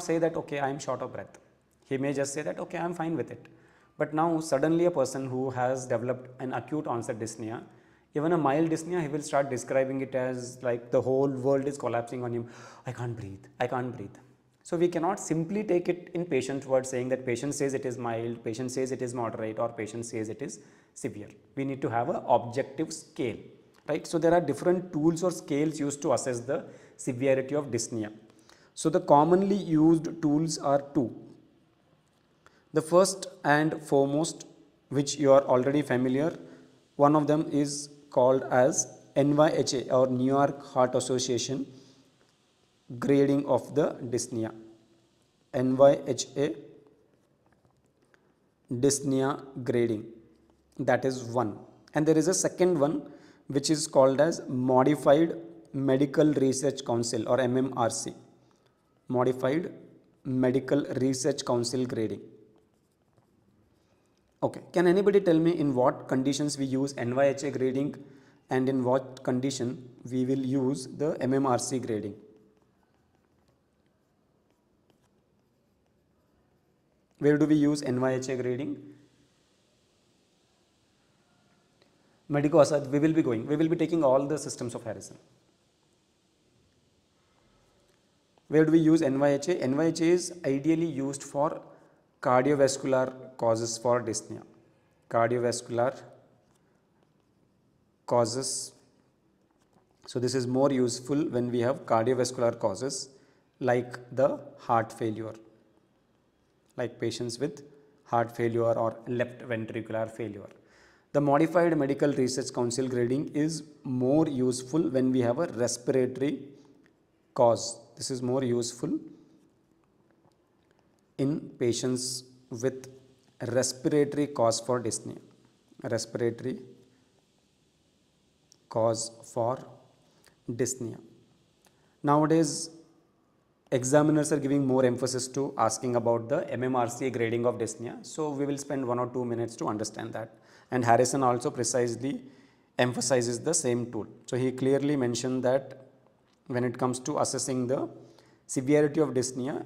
say that, okay, I am short of breath. He may just say that, okay, I am fine with it. But now suddenly a person who has developed an acute onset dyspnea, even a mild dyspnea, he will start describing it as like the whole world is collapsing on him. I can't breathe. So we cannot simply take it in patient words saying that patient says it is mild, patient says it is moderate, or patient says it is severe. We need to have an objective scale, right? So there are different tools or scales used to assess the severity of dyspnea. So the commonly used tools are two. The first and foremost, which you are already familiar, one of them is called as NYHA or New York Heart Association grading of the dyspnea. NYHA dyspnea grading, that is one. And there is a second one which is called as Modified Medical Research Council or MMRC. Modified Medical Research Council grading. Okay, can anybody tell me in what conditions we use NYHA grading and in what condition we will use the MMRC grading? Where do we use NYHA grading? Medico Asad, we will be taking all the systems of Harrison. Where do we use NYHA? NYHA is ideally used for cardiovascular causes for dyspnea. Cardiovascular causes. So this is more useful when we have cardiovascular causes like the heart failure, like patients with heart failure or left ventricular failure. The Modified Medical Research Council grading is more useful when we have a respiratory cause. This is more useful in patients with respiratory cause for dyspnea. Respiratory cause for dyspnea. Nowadays, examiners are giving more emphasis to asking about the MMRC grading of dyspnea. So we will spend 1 or 2 minutes to understand that. And Harrison also precisely emphasizes the same tool. So he clearly mentioned that when it comes to assessing the severity of dyspnea,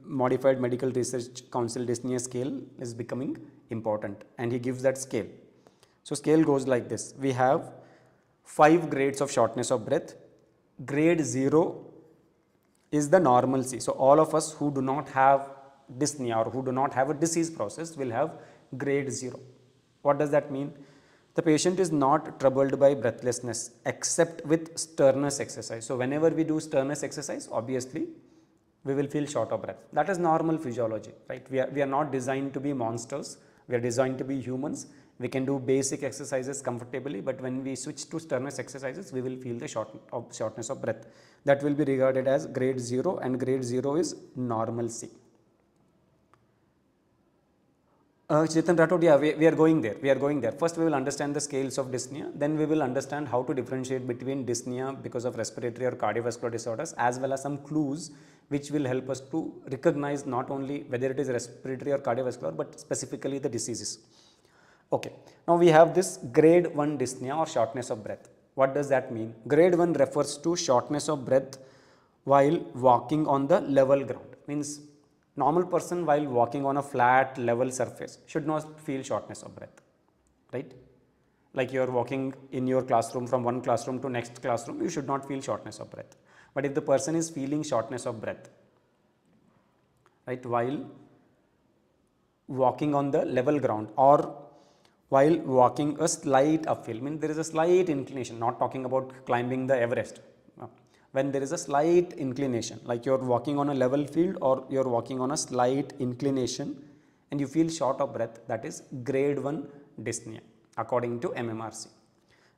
Modified Medical Research Council dyspnea scale is becoming important, and he gives that scale. So scale goes like this. We have 5 grades of shortness of breath. Grade 0 is the normalcy. So all of us who do not have dyspnea or who do not have a disease process will have grade 0. What does that mean? The patient is not troubled by breathlessness except with sternus exercise. So whenever we do sternus exercise, obviously we will feel short of breath. That is normal physiology, right? We are not designed to be monsters. We are designed to be humans. We can do basic exercises comfortably, but when we switch to sternus exercises, we will feel the shortness of breath. That will be regarded as grade 0, and grade 0 is normalcy. Chetan Rathod, yeah, we are going there. First we will understand the scales of dyspnea, then we will understand how to differentiate between dyspnea because of respiratory or cardiovascular disorders, as well as some clues which will help us to recognize not only whether it is respiratory or cardiovascular, but specifically the diseases. Okay, now we have this grade 1 dyspnea or shortness of breath. What does that mean? Grade 1 refers to shortness of breath while walking on the level ground. Means normal person while walking on a flat level surface should not feel shortness of breath, right? Like you are walking in your classroom from one classroom to next classroom, you should not feel shortness of breath. But if the person is feeling shortness of breath, right, while walking on the level ground or while walking a slight uphill, means there is a slight inclination, not talking about climbing the Everest. When there is a slight inclination, like you are walking on a level field or you are walking on a slight inclination and you feel short of breath, that is grade 1 dyspnea according to MMRC.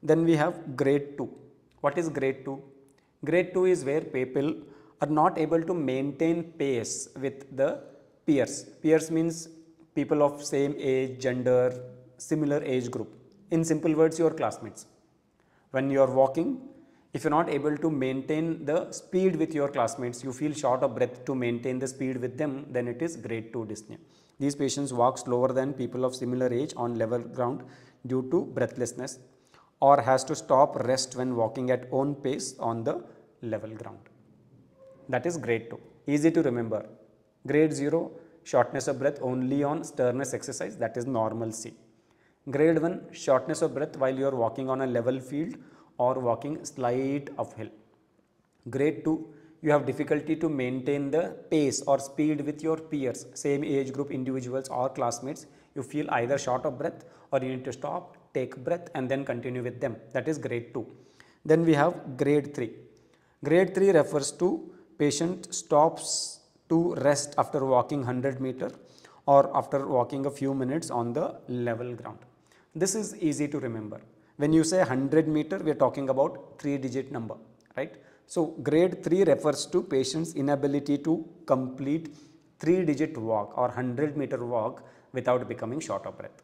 Then we have grade 2. What is grade 2? Grade 2 is where people are not able to maintain pace with the peers. Peers means people of same age, gender, similar age group. In simple words, your classmates. When you are walking, if you are not able to maintain the speed with your classmates, you feel short of breath to maintain the speed with them, then it is grade 2 dyspnea. These patients walk slower than people of similar age on level ground due to breathlessness, or has to stop rest when walking at own pace on the level ground. That is grade 2. Easy to remember. Grade 0, shortness of breath only on sternus exercise, that is normalcy. Grade 1, shortness of breath while you are walking on a level field or walking slight uphill. Grade 2, you have difficulty to maintain the pace or speed with your peers, same age group individuals or classmates. You feel either short of breath or you need to stop, take breath and then continue with them. That is grade 2. Then we have grade 3. Grade 3 refers to patient stops to rest after walking 100 meter or after walking a few minutes on the level ground. This is easy to remember. When you say 100 meter, we are talking about 3-digit number, right? So grade 3 refers to patient's inability to complete 3-digit walk or 100-meter walk without becoming short of breath.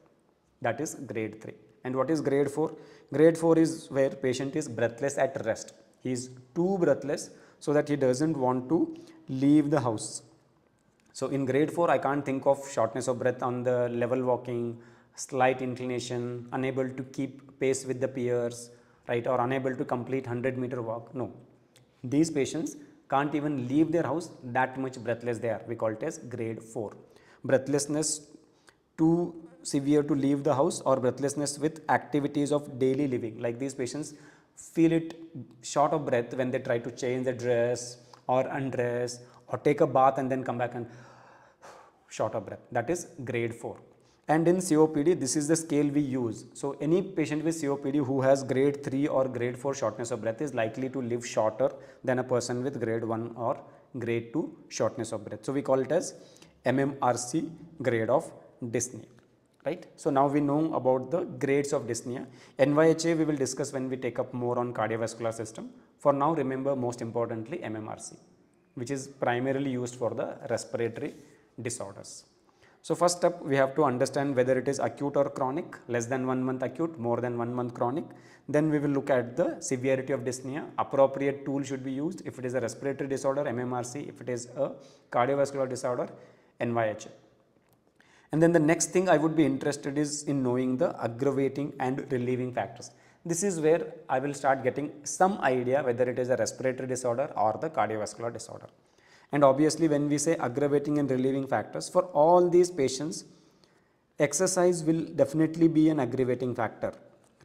That is grade 3. And what is grade 4? Grade 4 is where patient is breathless at rest. He is too breathless so that he doesn't want to leave the house. So in grade 4, I can't think of shortness of breath on the level walking, slight inclination, unable to keep pace with the peers, right, or unable to complete 100-meter walk. No, these patients can't even leave their house, that much breathless they are. We call it as grade 4. Breathlessness too severe to leave the house, or breathlessness with activities of daily living, like these patients feel it short of breath when they try to change the dress or undress or take a bath and then come back and short of breath. That is grade 4. And in COPD, this is the scale we use. So any patient with COPD who has grade 3 or grade 4 shortness of breath is likely to live shorter than a person with grade 1 or grade 2 shortness of breath. So we call it as MMRC grade of dyspnea, right? So now we know about the grades of dyspnea. NYHA we will discuss when we take up more on cardiovascular system. For now, remember most importantly MMRC, which is primarily used for the respiratory disorders. So first up, we have to understand whether it is acute or chronic, less than 1 month acute, more than 1 month chronic. Then we will look at the severity of dyspnea. Appropriate tool should be used. If it is a respiratory disorder, MMRC. If it is a cardiovascular disorder, NYHA. And then the next thing I would be interested is in knowing the aggravating and relieving factors. This is where I will start getting some idea whether it is a respiratory disorder or the cardiovascular disorder. And obviously when we say aggravating and relieving factors, for all these patients, exercise will definitely be an aggravating factor,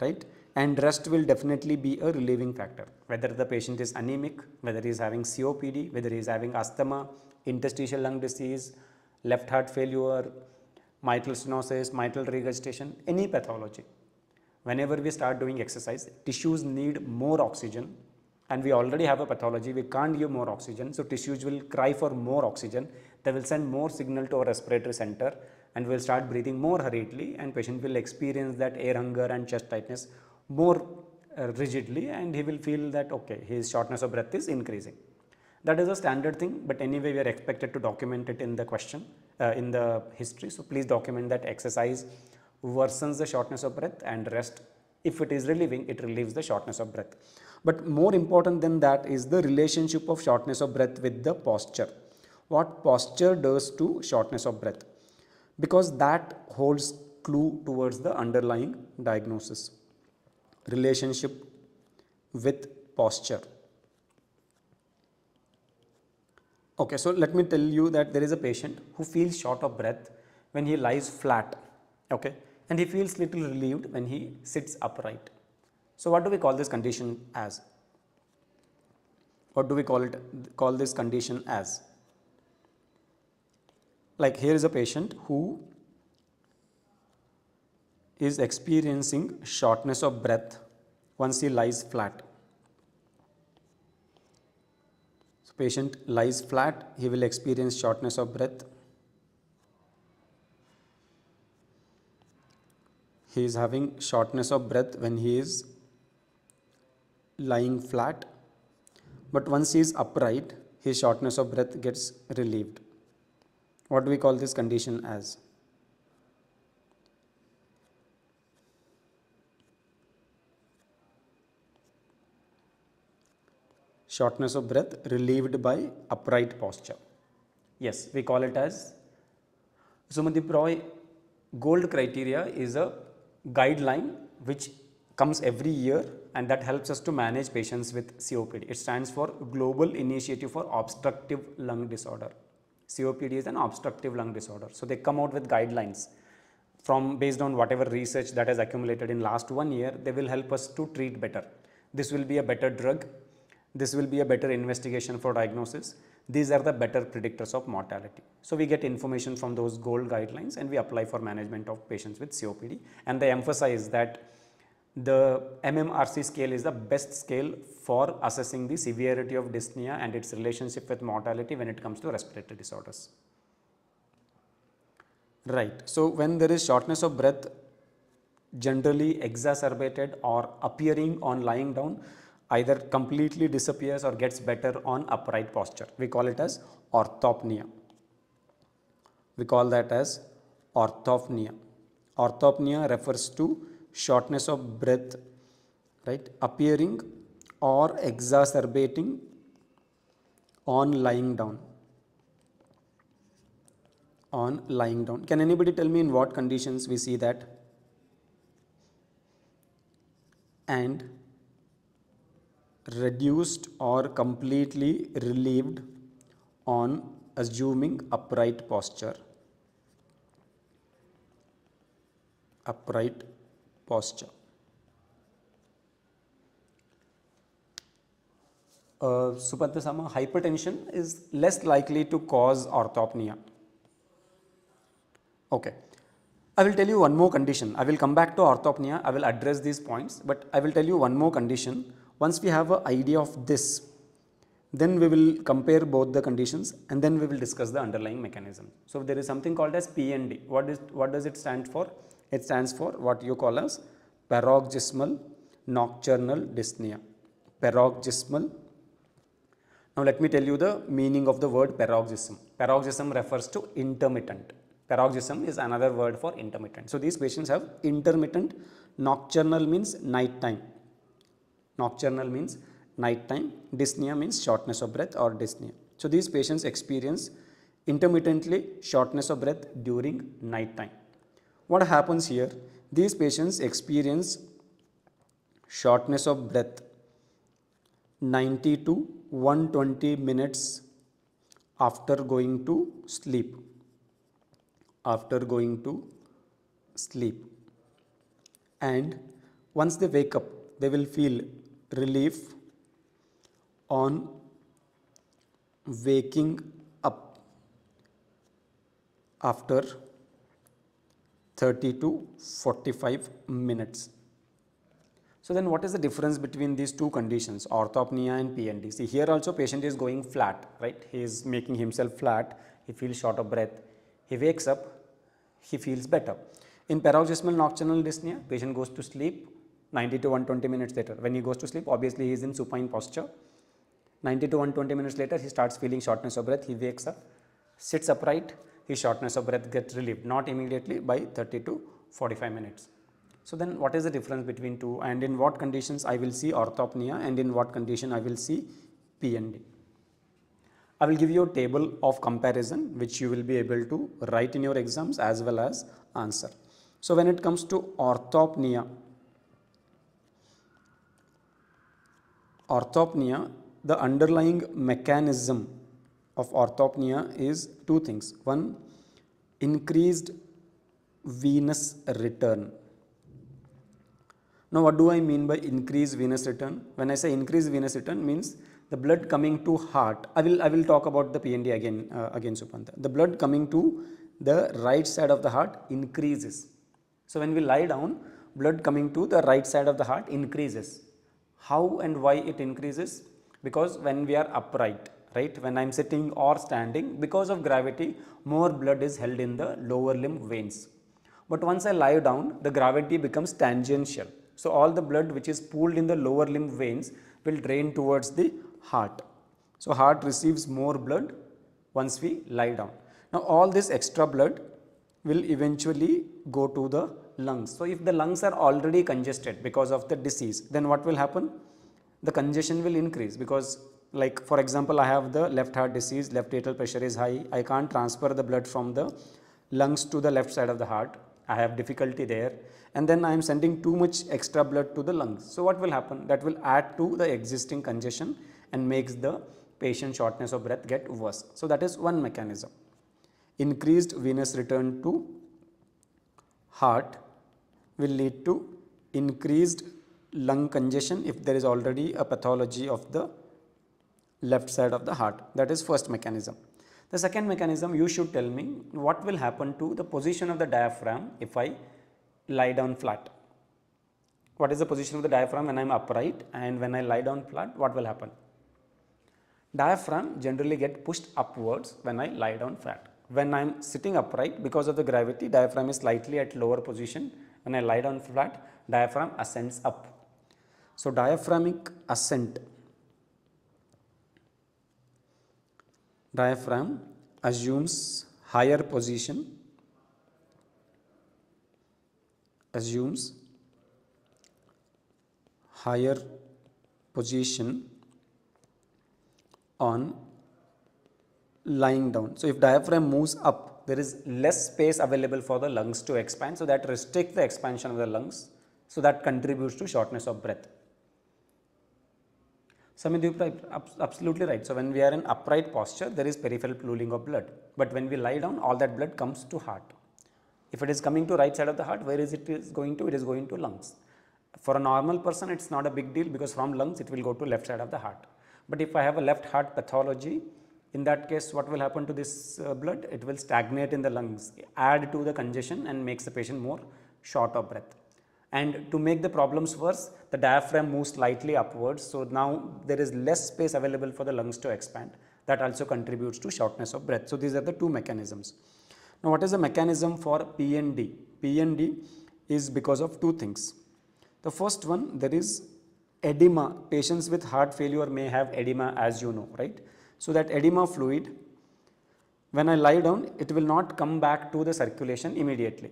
right? And rest will definitely be a relieving factor. Whether the patient is anemic, whether he is having COPD, whether he is having asthma, interstitial lung disease, left heart failure, mitral stenosis, mitral regurgitation, any pathology. Whenever we start doing exercise, tissues need more oxygen, and we already have a pathology, we can't give more oxygen, so tissues will cry for more oxygen. They will send more signal to our respiratory center and will start breathing more hurriedly, and patient will experience that air hunger and chest tightness more rigidly, and he will feel that okay, his shortness of breath is increasing. That is a standard thing, but anyway we are expected to document it in the question, in the history. So please document that exercise worsens the shortness of breath, and rest, if it is relieving, it relieves the shortness of breath. But more important than that is the relationship of shortness of breath with the posture. What posture does to shortness of breath, because that holds clue towards the underlying diagnosis. Relationship with posture. Okay, so let me tell you that there is a patient who feels short of breath when he lies flat, okay, and he feels little relieved when he sits upright. So what do we call this condition as? What do we call this condition as? Like here is a patient who is experiencing shortness of breath once he lies flat. So patient lies flat, he will experience shortness of breath. He is having shortness of breath when he is lying flat, but once he is upright, his shortness of breath gets relieved. What do we call this condition as? Shortness of breath relieved by upright posture. Yes, we call it as Sumadip Roy. Gold criteria is a guideline which comes every year, and that helps us to manage patients with COPD. It stands for Global Initiative for Obstructive Lung Disorder. COPD is an obstructive lung disorder. So they come out with guidelines from based on whatever research that has accumulated in last 1 year. They will help us to treat better. This will be a better drug. This will be a better investigation for diagnosis. These are the better predictors of mortality. So we get information from those gold guidelines and we apply for management of patients with COPD. And they emphasize that the MMRC scale is the best scale for assessing the severity of dyspnea and its relationship with mortality when it comes to respiratory disorders. Right. So when there is shortness of breath generally exacerbated or appearing on lying down, either completely disappears or gets better on upright posture. We call it as orthopnea. We call that as orthopnea. Orthopnea refers to shortness of breath, right, appearing or exacerbating on lying down. On lying down. Can anybody tell me in what conditions we see that? And reduced or completely relieved on assuming upright posture. Upright posture. Supathasama, hypertension is less likely to cause orthopnea. Okay. I will tell you one more condition. I will come back to orthopnea. I will address these points, but I will tell you one more condition. Once we have an idea of this, then we will compare both the conditions and then we will discuss the underlying mechanism. So there is something called as PND. What does it stand for? It stands for what you call as paroxysmal nocturnal dyspnea. Paroxysmal. Now let me tell you the meaning of the word paroxysm. Paroxysm refers to intermittent. Paroxysm is another word for intermittent. So these patients have intermittent. Nocturnal means night time. Nocturnal means night time. Dyspnea means shortness of breath or dyspnea. So these patients experience intermittently shortness of breath during night time. What happens here? These patients experience shortness of breath 90 to 120 minutes after going to sleep. After going to sleep. And once they wake up, they will feel relief on waking up after 30 to 45 minutes. So then what is the difference between these two conditions, orthopnea and PND? See, here also patient is going flat, right? He is making himself flat, he feels short of breath, he wakes up, he feels better. In paroxysmal nocturnal dyspnea, patient goes to sleep 90 to 120 minutes later. When he goes to sleep, obviously he is in supine posture. 90 to 120 minutes later, he starts feeling shortness of breath, he wakes up, sits upright, his shortness of breath gets relieved, not immediately, by 30 to 45 minutes. So then what is the difference between two, and in what conditions I will see orthopnea and in what condition I will see PND? I will give you a table of comparison which you will be able to write in your exams as well as answer. So when it comes to orthopnea, the underlying mechanism of orthopnea is two things. One, increased venous return. Now what do I mean by increased venous return? When I say increased venous return, means the blood coming to heart. I will talk about the PND again, Supanta. The blood coming to the right side of the heart increases. So when we lie down, blood coming to the right side of the heart increases. How and why it increases? Because when we are upright, right, when I am sitting or standing, because of gravity, more blood is held in the lower limb veins. But once I lie down, the gravity becomes tangential. So all the blood which is pooled in the lower limb veins will drain towards the heart. So heart receives more blood once we lie down. Now all this extra blood will eventually go to the lungs. So if the lungs are already congested because of the disease, then what will happen? The congestion will increase, because, like, for example, I have the left heart disease, left atrial pressure is high, I can't transfer the blood from the lungs to the left side of the heart, I have difficulty there, and then I am sending too much extra blood to the lungs. So what will happen? That will add to the existing congestion and makes the patient shortness of breath get worse. So that is one mechanism. Increased venous return to heart will lead to increased lung congestion if there is already a pathology of the left side of the heart. That is first mechanism. The second mechanism, you should tell me what will happen to the position of the diaphragm if I lie down flat. What is the position of the diaphragm when I am upright, and when I lie down flat, what will happen? Diaphragm generally get pushed upwards when I lie down flat. When I am sitting upright, because of the gravity, diaphragm is slightly at lower position. When I lie down flat, diaphragm ascends up. So diaphragmic ascent, diaphragm assumes higher position, on lying down. So if diaphragm moves up, there is less space available for the lungs to expand, so that restricts the expansion of the lungs, so that contributes to shortness of breath. Samidip, absolutely right. So when we are in upright posture, there is peripheral pooling of blood, but when we lie down, all that blood comes to heart. If it is coming to right side of the heart, where is it is going to? It is going to lungs. For a normal person, it's not a big deal, because from lungs it will go to left side of the heart. But if I have a left heart pathology, in that case, what will happen to this blood? It will stagnate in the lungs, add to the congestion, and makes the patient more short of breath. And to make the problems worse, the diaphragm moves slightly upwards, so now there is less space available for the lungs to expand. That also contributes to shortness of breath. So these are the two mechanisms. Now what is the mechanism for PND? PND is because of two things. The first one, there is edema. Patients with heart failure may have edema, as you know, right? So that edema fluid, when I lie down, it will not come back to the circulation immediately.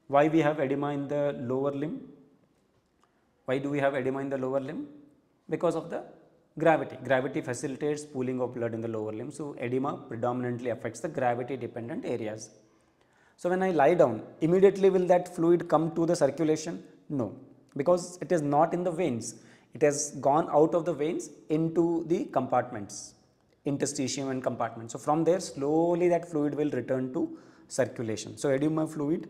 Why we have edema in the lower limb? Why do we have edema in the lower limb? Because of the gravity. Gravity facilitates pooling of blood in the lower limb. So edema predominantly affects the gravity dependent areas. So when I lie down, immediately will that fluid come to the circulation? No, because it is not in the veins. It has gone out of the veins into the compartments, interstitium and compartment. So from there, slowly that fluid will return to circulation. So edema fluid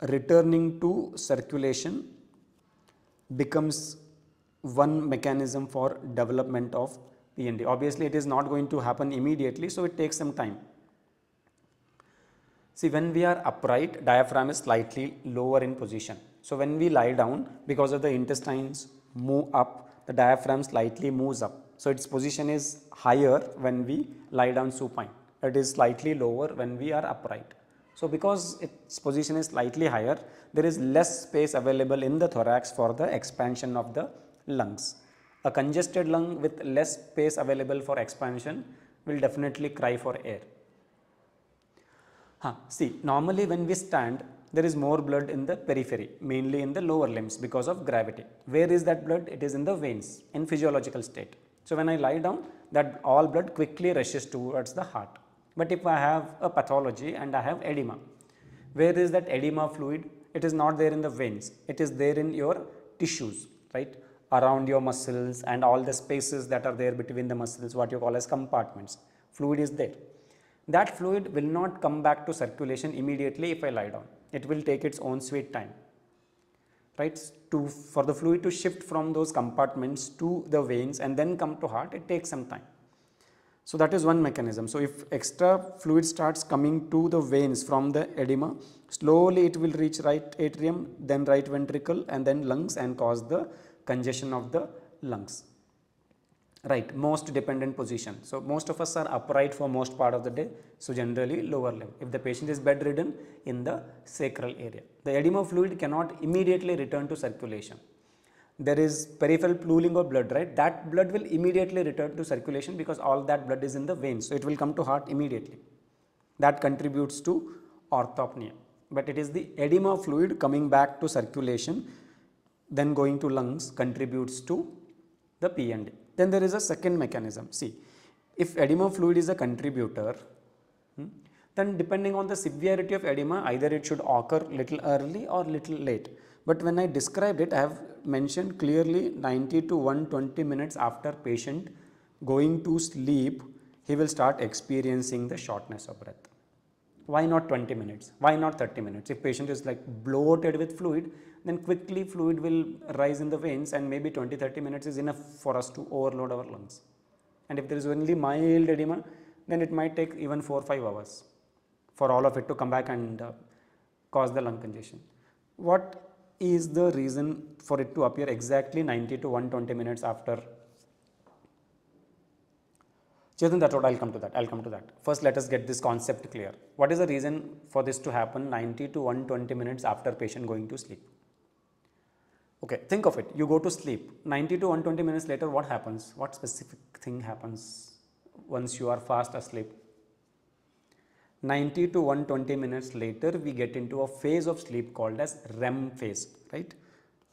returning to circulation becomes one mechanism for development of PND. Obviously, it is not going to happen immediately, so it takes some time. See, when we are upright, diaphragm is slightly lower in position. So when we lie down, because of the intestines move up, the diaphragm slightly moves up. So its position is higher when we lie down supine. It is slightly lower when we are upright. So because its position is slightly higher, there is less space available in the thorax for the expansion of the lungs. A congested lung with less space available for expansion will definitely cry for air. See, normally when we stand, there is more blood in the periphery, mainly in the lower limbs because of gravity. Where is that blood? It is in the veins, in physiological state. So when I lie down, that all blood quickly rushes towards the heart. But if I have a pathology and I have edema, where is that edema fluid? It is not there in the veins. It is there in your tissues, right? Around your muscles and all the spaces that are there between the muscles, what you call as compartments. Fluid is there. That fluid will not come back to circulation immediately if I lie down. It will take its own sweet time, right? For the fluid to shift from those compartments to the veins and then come to heart, it takes some time. So that is one mechanism. So if extra fluid starts coming to the veins from the edema, slowly it will reach right atrium, then right ventricle and then lungs and cause the congestion of the lungs. Right, most dependent position. So most of us are upright for most part of the day. So generally lower limb. If the patient is bedridden, in the sacral area. The edema fluid cannot immediately return to circulation. There is peripheral pooling of blood, right? That blood will immediately return to circulation because all that blood is in the veins. So it will come to heart immediately. That contributes to orthopnea. But it is the edema fluid coming back to circulation, then going to lungs, contributes to the P&D. Then there is a second mechanism. See, if edema fluid is a contributor, then depending on the severity of edema, either it should occur little early or little late. But when I described it, I have mentioned clearly 90 to 120 minutes after patient going to sleep, he will start experiencing the shortness of breath. Why not 20 minutes? Why not 30 minutes? If patient is like bloated with fluid, then quickly fluid will rise in the veins and maybe 20-30 minutes is enough for us to overload our lungs. And if there is only mild edema, then it might take even 4 or 5 hours for all of it to come back and cause the lung congestion. What is the reason for it to appear exactly 90 to 120 minutes after? Chetan, that's what I'll come to that. First, let us get this concept clear. What is the reason for this to happen 90 to 120 minutes after patient going to sleep? Okay, think of it. You go to sleep. 90 to 120 minutes later, what happens? What specific thing happens once you are fast asleep? 90 to 120 minutes later, we get into a phase of sleep called as REM phase, right?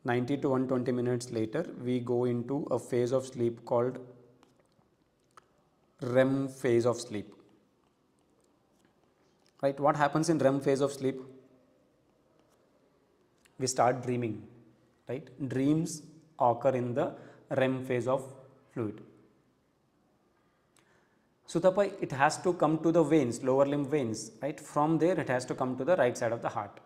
90 to 120 minutes later, we go into a phase of sleep called REM phase of sleep, right? What happens in REM phase of sleep? We start dreaming, right? Dreams occur in the REM phase of fluid. Sutapai, it has to come to the veins, lower limb veins, right? From there, it has to come to the right side of the heart.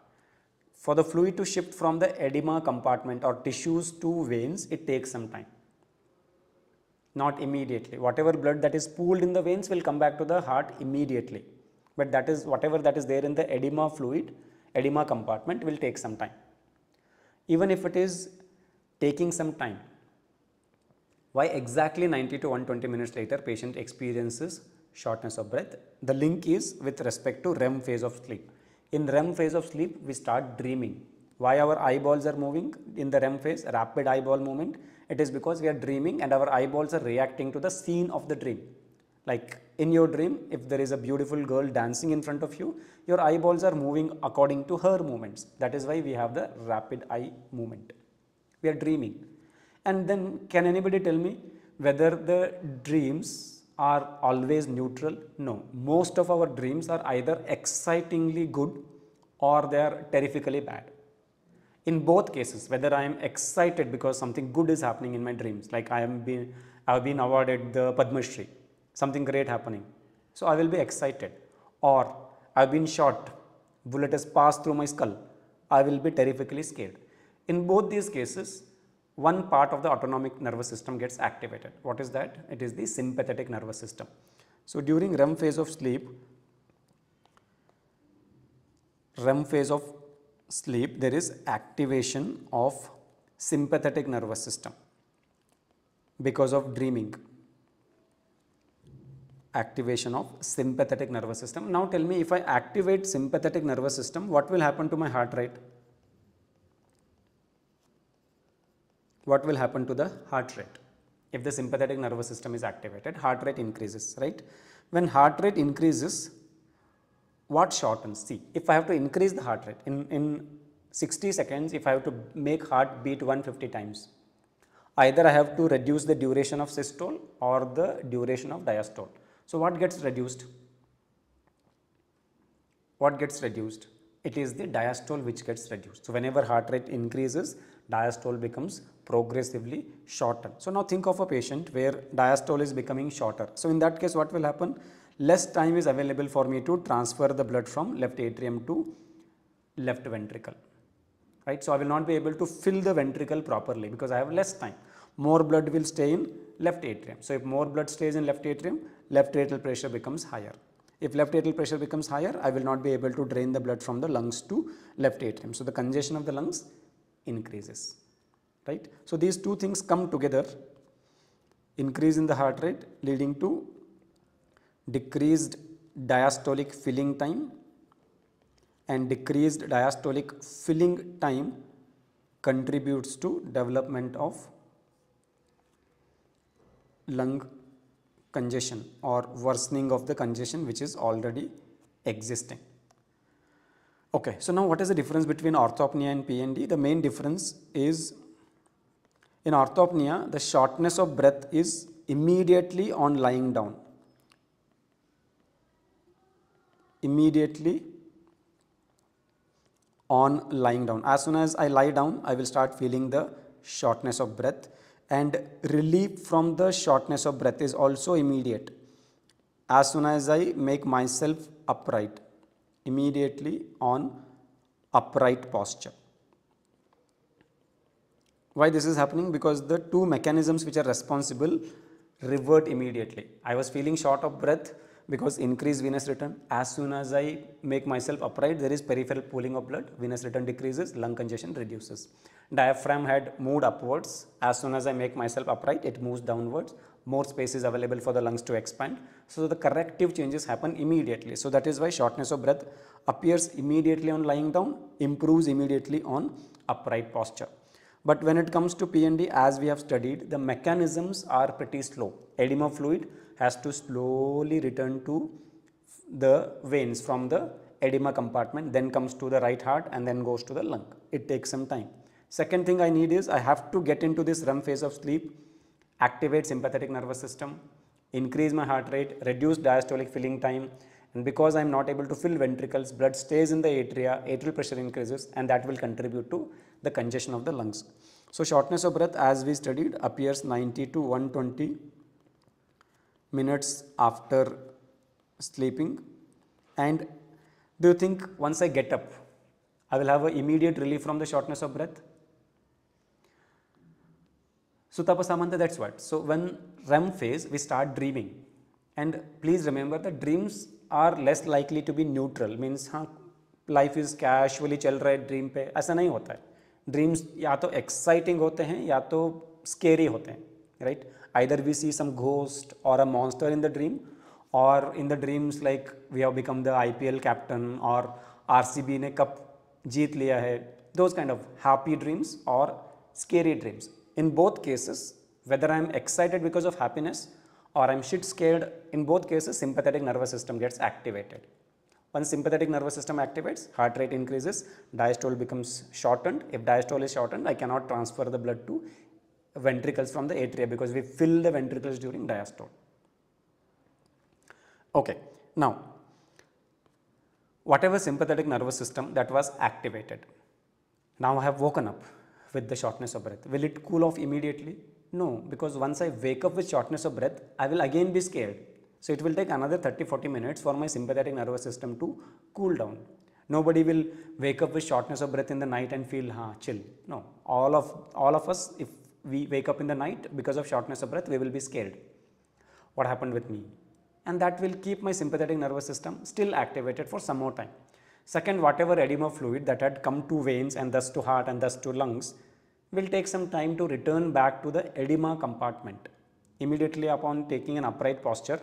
For the fluid to shift from the edema compartment or tissues to veins, it takes some time. Not immediately. Whatever blood that is pooled in the veins will come back to the heart immediately. But that is whatever that is there in the edema fluid, edema compartment will take some time. Even if it is taking some time, why exactly 90 to 120 minutes later patient experiences shortness of breath? The link is with respect to REM phase of sleep. In REM phase of sleep, we start dreaming. Why our eyeballs are moving in the REM phase, rapid eyeball movement? It is because we are dreaming and our eyeballs are reacting to the scene of the dream. Like in your dream, if there is a beautiful girl dancing in front of you, your eyeballs are moving according to her movements. That is why we have the rapid eye movement. We are dreaming. And then can anybody tell me whether the dreams are always neutral? No. Most of our dreams are either excitingly good or they are terrifically bad. In both cases, whether I am excited because something good is happening in my dreams, like I have been awarded the Padma Shri, something great happening, so I will be excited. Or I have been shot, bullet has passed through my skull, I will be terrifically scared. In both these cases, one part of the autonomic nervous system gets activated. What is that? It is the sympathetic nervous system. So during REM phase of sleep, REM phase of sleep, there is activation of sympathetic nervous system because of dreaming. Activation of sympathetic nervous system. Now tell me, if I activate sympathetic nervous system, what will happen to my heart rate? What will happen to the heart rate? If the sympathetic nervous system is activated, heart rate increases, right? When heart rate increases, what shortens? See, if I have to increase the heart rate in 60 seconds, if I have to make heart beat 150 times, either I have to reduce the duration of systole or the duration of diastole. So what gets reduced? What gets reduced? It is the diastole which gets reduced. So whenever heart rate increases, diastole becomes progressively shortened. So now think of a patient where diastole is becoming shorter. So in that case, what will happen? Less time is available for me to transfer the blood from left atrium to left ventricle, right? So I will not be able to fill the ventricle properly because I have less time. More blood will stay in left atrium. So if more blood stays in left atrium, left atrial pressure becomes higher. If left atrial pressure becomes higher, I will not be able to drain the blood from the lungs to left atrium. So the congestion of the lungs increases, right? So these two things come together, increase in the heart rate leading to decreased diastolic filling time, and decreased diastolic filling time contributes to development of lung congestion or worsening of the congestion which is already existing. Okay, so now what is the difference between orthopnea and PND? The main difference is in orthopnea, the shortness of breath is immediately on lying down. Immediately on lying down. As soon as I lie down, I will start feeling the shortness of breath, and relief from the shortness of breath is also immediate. As soon as I make myself upright, immediately on upright posture. Why this is happening? Because the two mechanisms which are responsible revert immediately. I was feeling short of breath because increased venous return. As soon as I make myself upright, there is peripheral pooling of blood, venous return decreases, lung congestion reduces. Diaphragm had moved upwards. As soon as I make myself upright, it moves downwards. More space is available for the lungs to expand. So the corrective changes happen immediately. So that is why shortness of breath appears immediately on lying down, improves immediately on upright posture. But when it comes to PND, as we have studied, the mechanisms are pretty slow. Edema fluid has to slowly return to the veins from the edema compartment, then comes to the right heart and then goes to the lung. It takes some time. Second thing I need is I have to get into this REM phase of sleep, activate sympathetic nervous system, increase my heart rate, reduce diastolic filling time, and because I am not able to fill ventricles, blood stays in the atria, atrial pressure increases, and that will contribute to the congestion of the lungs. So shortness of breath, as we studied, appears 90 to 120 minutes after sleeping. And do you think once I get up, I will have an immediate relief from the shortness of breath? So Tapasamanta, that's what. So when REM phase, we start dreaming. And please remember that dreams are less likely to be neutral. Means हाँ life is casually चल रहा है dream पे, ऐसा नहीं होता है. Dreams या तो exciting होते हैं या तो scary होते हैं, right? Either we see some ghost or a monster in the dream, or in the dreams like we have become the IPL captain or RCB ने cup जीत लिया है. Those kind of happy dreams or scary dreams. In both cases, whether I am excited because of happiness or I am shit scared, in both cases sympathetic nervous system gets activated. Once sympathetic nervous system activates, heart rate increases, diastole becomes shortened. If diastole is shortened, I cannot transfer the blood to ventricles from the atria because we fill the ventricles during diastole. Okay, now whatever sympathetic nervous system that was activated, now I have woken up with the shortness of breath. Will it cool off immediately? No, because once I wake up with shortness of breath, I will again be scared. So it will take another 30-40 minutes for my sympathetic nervous system to cool down. Nobody will wake up with shortness of breath in the night and feel chill. No, all of us, if we wake up in the night because of shortness of breath, we will be scared. What happened with me? And that will keep my sympathetic nervous system still activated for some more time. Second, whatever edema fluid that had come to veins and thus to heart and thus to lungs will take some time to return back to the edema compartment. Immediately upon taking an upright posture,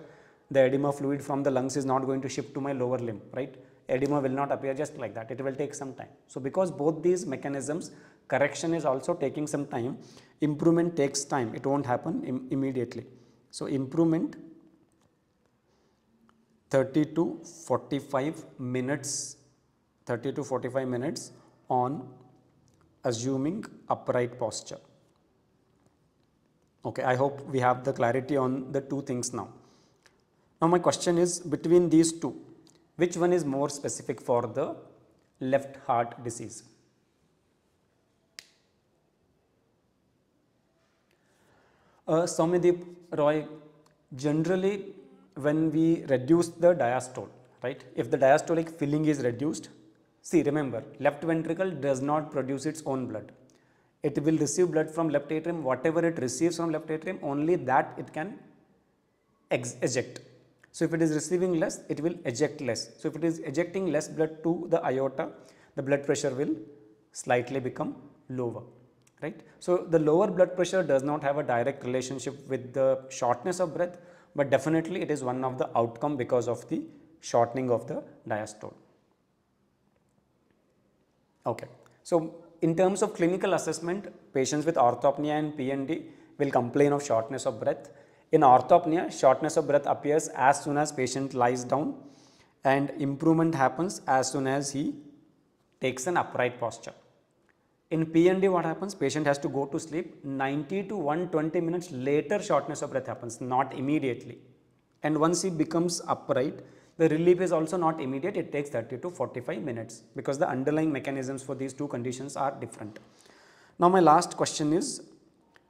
the edema fluid from the lungs is not going to shift to my lower limb, right? Edema will not appear just like that. It will take some time. So because both these mechanisms, correction is also taking some time, improvement takes time. It won't happen immediately. So improvement 30 to 45 minutes on assuming upright posture. Okay, I hope we have the clarity on the two things now. Now my question is, between these two, which one is more specific for the left heart disease? Soumyadeep Roy, generally when we reduce the diastole, right, if the diastolic filling is reduced, see, remember, left ventricle does not produce its own blood. It will receive blood from left atrium. Whatever it receives from left atrium, only that it can eject. So if it is receiving less, it will eject less. So if it is ejecting less blood to the aorta, the blood pressure will slightly become lower, right? So the lower blood pressure does not have a direct relationship with the shortness of breath, but definitely it is one of the outcome because of the shortening of the diastole. Okay. So in terms of clinical assessment, patients with orthopnea and PND will complain of shortness of breath. In orthopnea, shortness of breath appears as soon as patient lies down, and improvement happens as soon as he takes an upright posture. In PND, what happens? Patient has to go to sleep. 90 to 120 minutes later, shortness of breath happens, not immediately. And once he becomes upright, the relief is also not immediate. It takes 30 to 45 minutes because the underlying mechanisms for these two conditions are different. Now my last question is,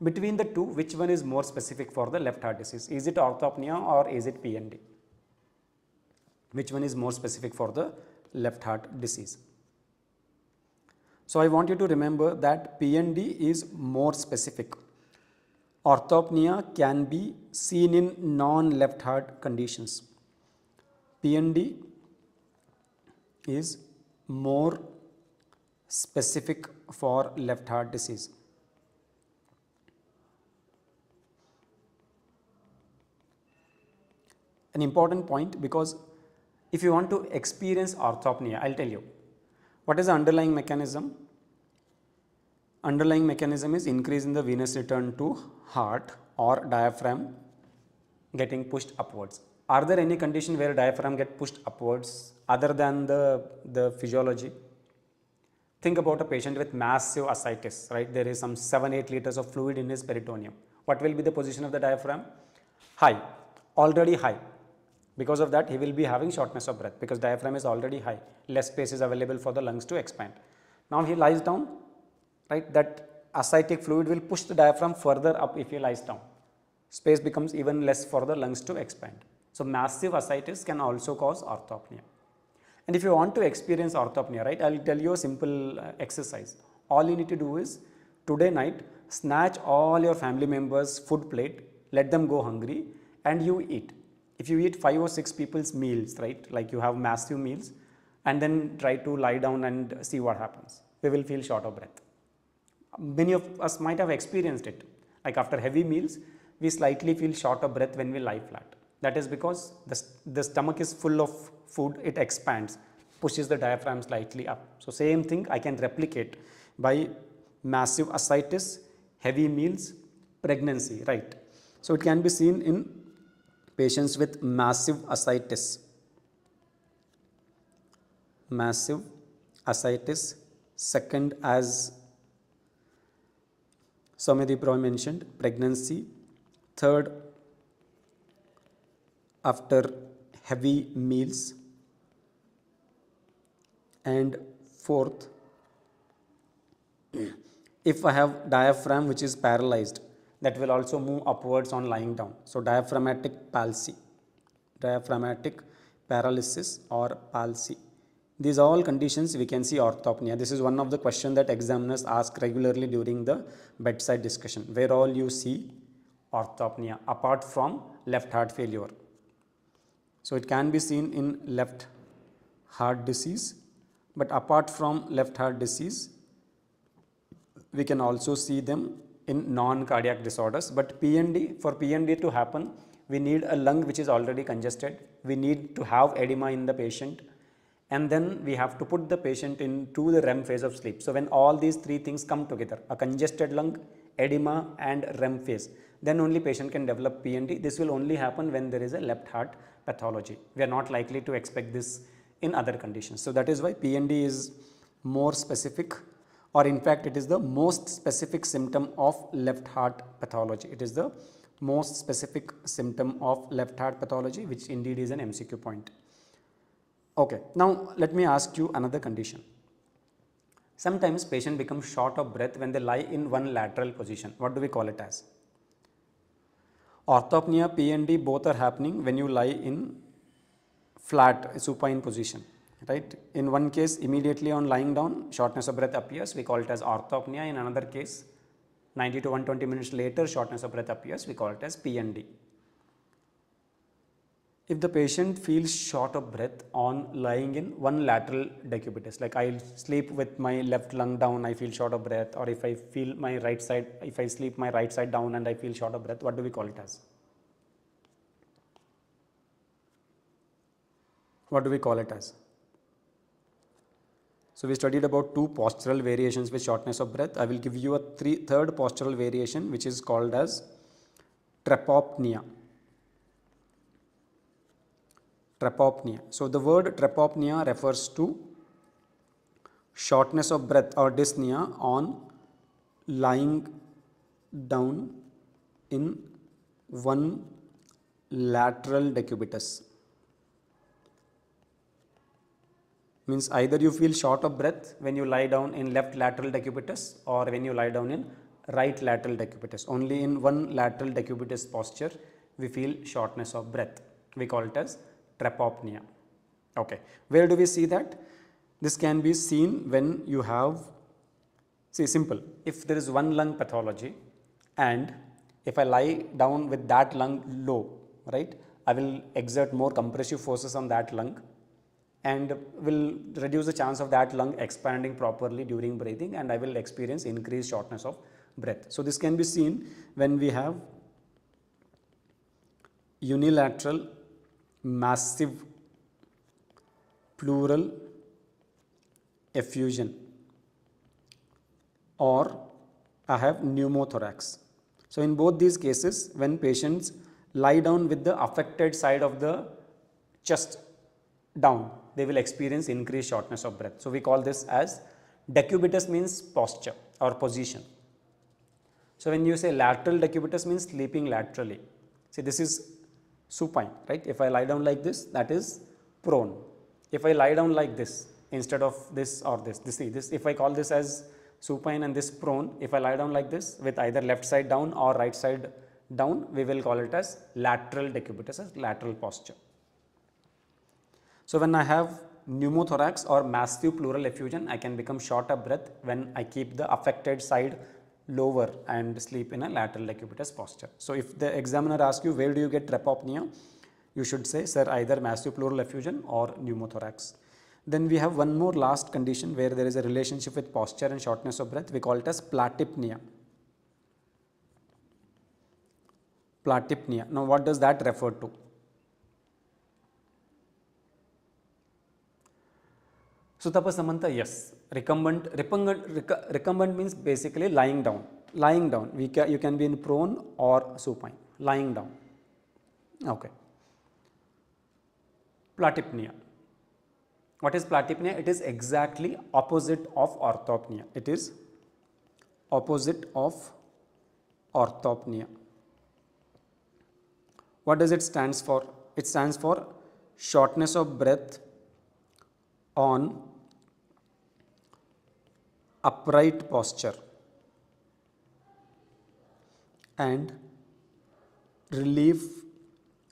between the two, which one is more specific for the left heart disease? Is it orthopnea or is it PND? Which one is more specific for the left heart disease? So I want you to remember that PND is more specific. Orthopnea can be seen in non-left heart conditions. PND is more specific for left heart disease. An important point, because if you want to experience orthopnea, I'll tell you what is the underlying mechanism. Underlying mechanism is increase in the venous return to heart or diaphragm getting pushed upwards. Are there any condition where diaphragm get pushed upwards other than the physiology? Think about a patient with massive ascites, right? There is some 7-8 liters of fluid in his peritoneum. What will be the position of the diaphragm? High, already high. Because of that, he will be having shortness of breath because diaphragm is already high. Less space is available for the lungs to expand. Now he lies down, right? That ascitic fluid will push the diaphragm further up if he lies down. Space becomes even less for the lungs to expand. So massive ascites can also cause orthopnea. And if you want to experience orthopnea, right, I'll tell you a simple exercise. All you need to do is today night, snatch all your family members' food plate, let them go hungry, and you eat. If you eat 5 or 6 people's meals, right, like you have massive meals, and then try to lie down and see what happens. We will feel short of breath. Many of us might have experienced it. Like after heavy meals, we slightly feel short of breath when we lie flat. That is because the stomach is full of food, it expands, pushes the diaphragm slightly up. So same thing I can replicate by massive ascites, heavy meals, pregnancy, right. So it can be seen in patients with massive ascites. Massive ascites. Second, as Soumyadeep Roy mentioned, pregnancy. Third, after heavy meals. And fourth, if I have diaphragm which is paralyzed, that will also move upwards on lying down. So diaphragmatic palsy, diaphragmatic paralysis or palsy. These all conditions we can see orthopnea. This is one of the questions that examiners ask regularly during the bedside discussion. Where all you see orthopnea apart from left heart failure. So it can be seen in left heart disease But apart from left heart disease, we can also see them in non-cardiac disorders. But PND, for PND to happen, we need a lung which is already congested. We need to have edema in the patient, and then we have to put the patient into the REM phase of sleep. So when all these three things come together, a congested lung, edema and REM phase, then only patient can develop PND. This will only happen when there is a left heart pathology. We are not likely to expect this in other conditions. So that is why PND is more specific, or in fact it is the most specific symptom of left heart pathology. It is the most specific symptom of left heart pathology, which indeed is an MCQ point. Okay, now let me ask you another condition. Sometimes patient becomes short of breath when they lie in one lateral position. What do we call it as? Orthopnea, PND both are happening when you lie in flat supine position, right? In one case, immediately on lying down, shortness of breath appears, we call it as orthopnea. In another case, 90 to 120 minutes later, shortness of breath appears, we call it as PND. If the patient feels short of breath on lying in one lateral decubitus, like I sleep with my left lung down, I feel short of breath, or if I feel my right side, if I sleep my right side down and I feel short of breath, what do we call it as? What do we call it as? So we studied about two postural variations with shortness of breath. I will give you a third postural variation, which is called as trepopnea. Trepopnea. So the word trepopnea refers to shortness of breath or dyspnea on lying down in one lateral decubitus. Means either you feel short of breath when you lie down in left lateral decubitus or when you lie down in right lateral decubitus. Only in one lateral decubitus posture we feel shortness of breath. We call it as trepopnea. Okay, where do we see that? This can be seen when you have, see, simple, if there is one lung pathology and if I lie down with that lung low, right, I will exert more compressive forces on that lung and will reduce the chance of that lung expanding properly during breathing, and I will experience increased shortness of breath. So this can be seen when we have unilateral massive pleural effusion, or I have pneumothorax. So in both these cases, when patients lie down with the affected side of the chest down, they will experience increased shortness of breath. So we call this as decubitus, means posture or position. So when you say lateral decubitus, means sleeping laterally. See, this is supine, right? If I lie down like this, that is prone. If I lie down like this instead of this or this, if I call this as supine and this prone, if I lie down like this with either left side down or right side down, we will call it as lateral decubitus, as lateral posture. So when I have pneumothorax or massive pleural effusion, I can become short of breath when I keep the affected side lower and sleep in a lateral decubitus posture. So if the examiner asks you where do you get trepopnea, you should say, sir, either massive pleural effusion or pneumothorax. Then we have one more last condition where there is a relationship with posture and shortness of breath. We call it as platypnea. Platypnea. Now what does that refer to? So Tapasamanta, yes, recumbent means basically lying down. Lying down, you can be in prone or supine, lying down. Okay. Platypnea. What is platypnea? It is exactly opposite of orthopnea. It is opposite of orthopnea. What does it stands for? It stands for shortness of breath on upright posture and relief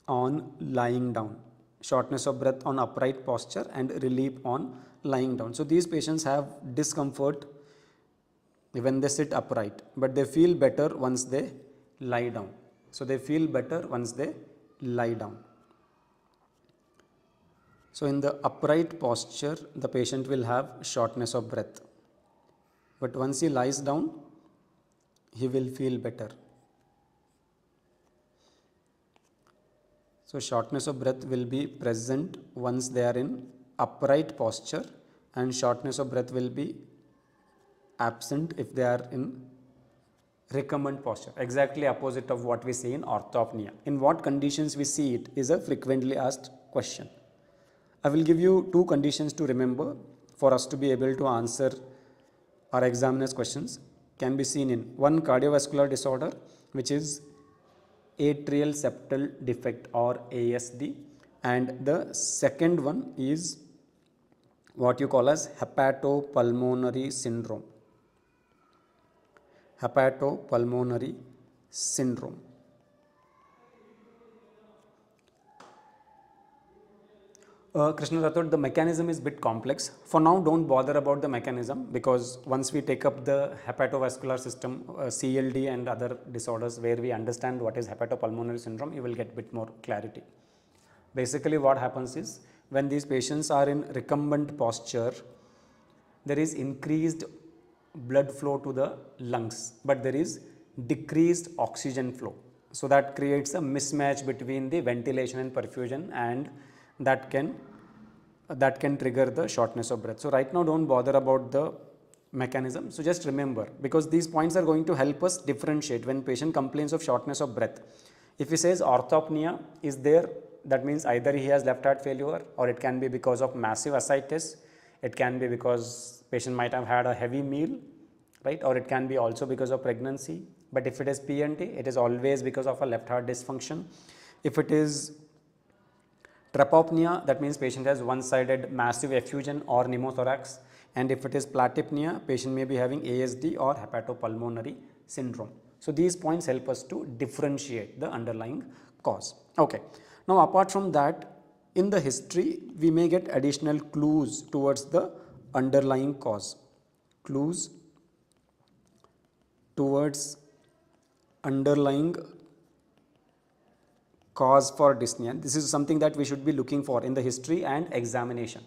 on lying down. Shortness of breath on upright posture and relief on lying down. So these patients have discomfort when they sit upright, but they feel better once they lie down. So they feel better once they lie down. So in the upright posture, the patient will have shortness of breath. But once he lies down, he will feel better. So shortness of breath will be present once they are in upright posture, and shortness of breath will be absent if they are in recumbent posture. Exactly opposite of what we see in orthopnea. In what conditions we see it is a frequently asked question. I will give you two conditions to remember for us to be able to answer our examiner's questions. Can be seen in one, cardiovascular disorder, which is atrial septal defect or ASD, and the second one is what you call as hepatopulmonary syndrome. Hepatopulmonary syndrome. Krishna Rathod, the mechanism is a bit complex. For now, don't bother about the mechanism, because once we take up the hepatovascular system, CLD and other disorders where we understand what is hepatopulmonary syndrome, you will get a bit more clarity. Basically what happens is, when these patients are in recumbent posture, there is increased blood flow to the lungs, but there is decreased oxygen flow. So that creates a mismatch between the ventilation and perfusion, and that can trigger the shortness of breath. So right now don't bother about the mechanism. So just remember, because these points are going to help us differentiate when patient complains of shortness of breath. If he says orthopnea is there, that means either he has left heart failure, or it can be because of massive ascites. It can be because patient might have had a heavy meal, right? Or it can be also because of pregnancy. But if it is PNT, it is always because of a left heart dysfunction. If it is Trapopnea, that means patient has one-sided massive effusion or pneumothorax, and if it is platypnea, patient may be having ASD or hepatopulmonary syndrome. So these points help us to differentiate the underlying cause. Okay. Now apart from that, in the history, we may get additional clues towards the underlying cause. Clues towards underlying cause for dyspnea. This is something that we should be looking for in the history and examination.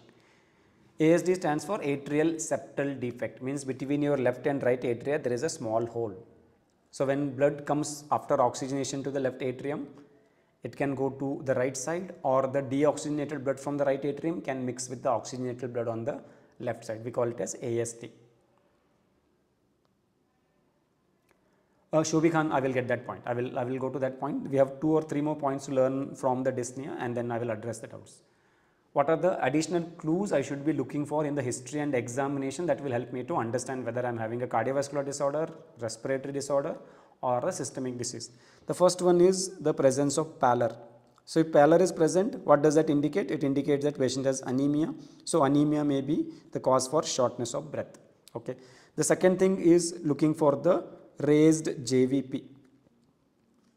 ASD stands for atrial septal defect, means between your left and right atria there is a small hole. So when blood comes after oxygenation to the left atrium, it can go to the right side, or the deoxygenated blood from the right atrium can mix with the oxygenated blood on the left side. We call it as ASD. Shobhi Khan, I will get that point. I will go to that point. We have 2 or 3 more points to learn from the dyspnea, and then I will address the doubts. What are the additional clues I should be looking for in the history and examination that will help me to understand whether I am having a cardiovascular disorder, respiratory disorder, or a systemic disease? The first one is the presence of pallor. So if pallor is present, what does that indicate? It indicates that patient has anemia. So anemia may be the cause for shortness of breath. Okay. The second thing is looking for the raised JVP.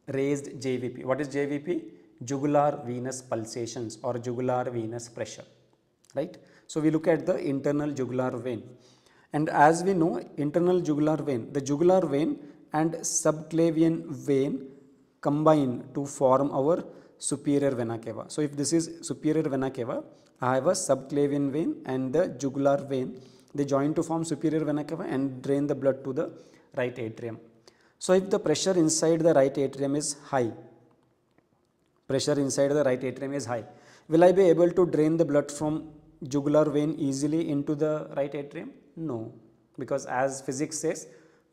Raised JVP. What is JVP? Jugular venous pulsations or jugular venous pressure, right? So we look at the internal jugular vein, and as we know, internal jugular vein, the jugular vein and subclavian vein combine to form our superior vena cava. So if this is superior vena cava, I have a subclavian vein and the jugular vein, they join to form superior vena cava and drain the blood to the right atrium. So if the pressure inside the right atrium is high, will I be able to drain the blood from jugular vein easily into the right atrium? No, because as physics says,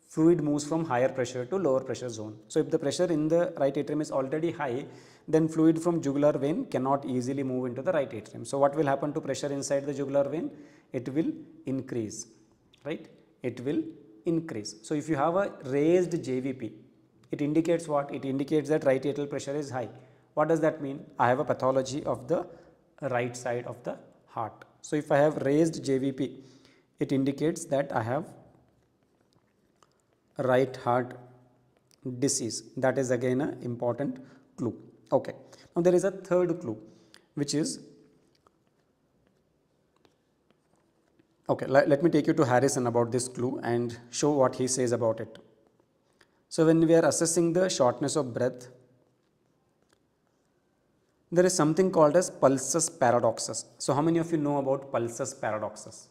fluid moves from higher pressure to lower pressure zone. So if the pressure in the right atrium is already high, then fluid from jugular vein cannot easily move into the right atrium. So what will happen to pressure inside the jugular vein? It will increase, right? It will increase. So if you have a raised JVP, it indicates what? It indicates that right atrial pressure is high. What does that mean? I have a pathology of the right side of the heart. So if I have raised JVP, it indicates that I have right heart disease. That is again an important clue. Okay. Now there is a third clue, which is, okay, let me take you to Harrison about this clue and show what he says about it. So when we are assessing the shortness of breath, There is something called as Pulsus paradoxus. So how many of you know about Pulsus paradoxus?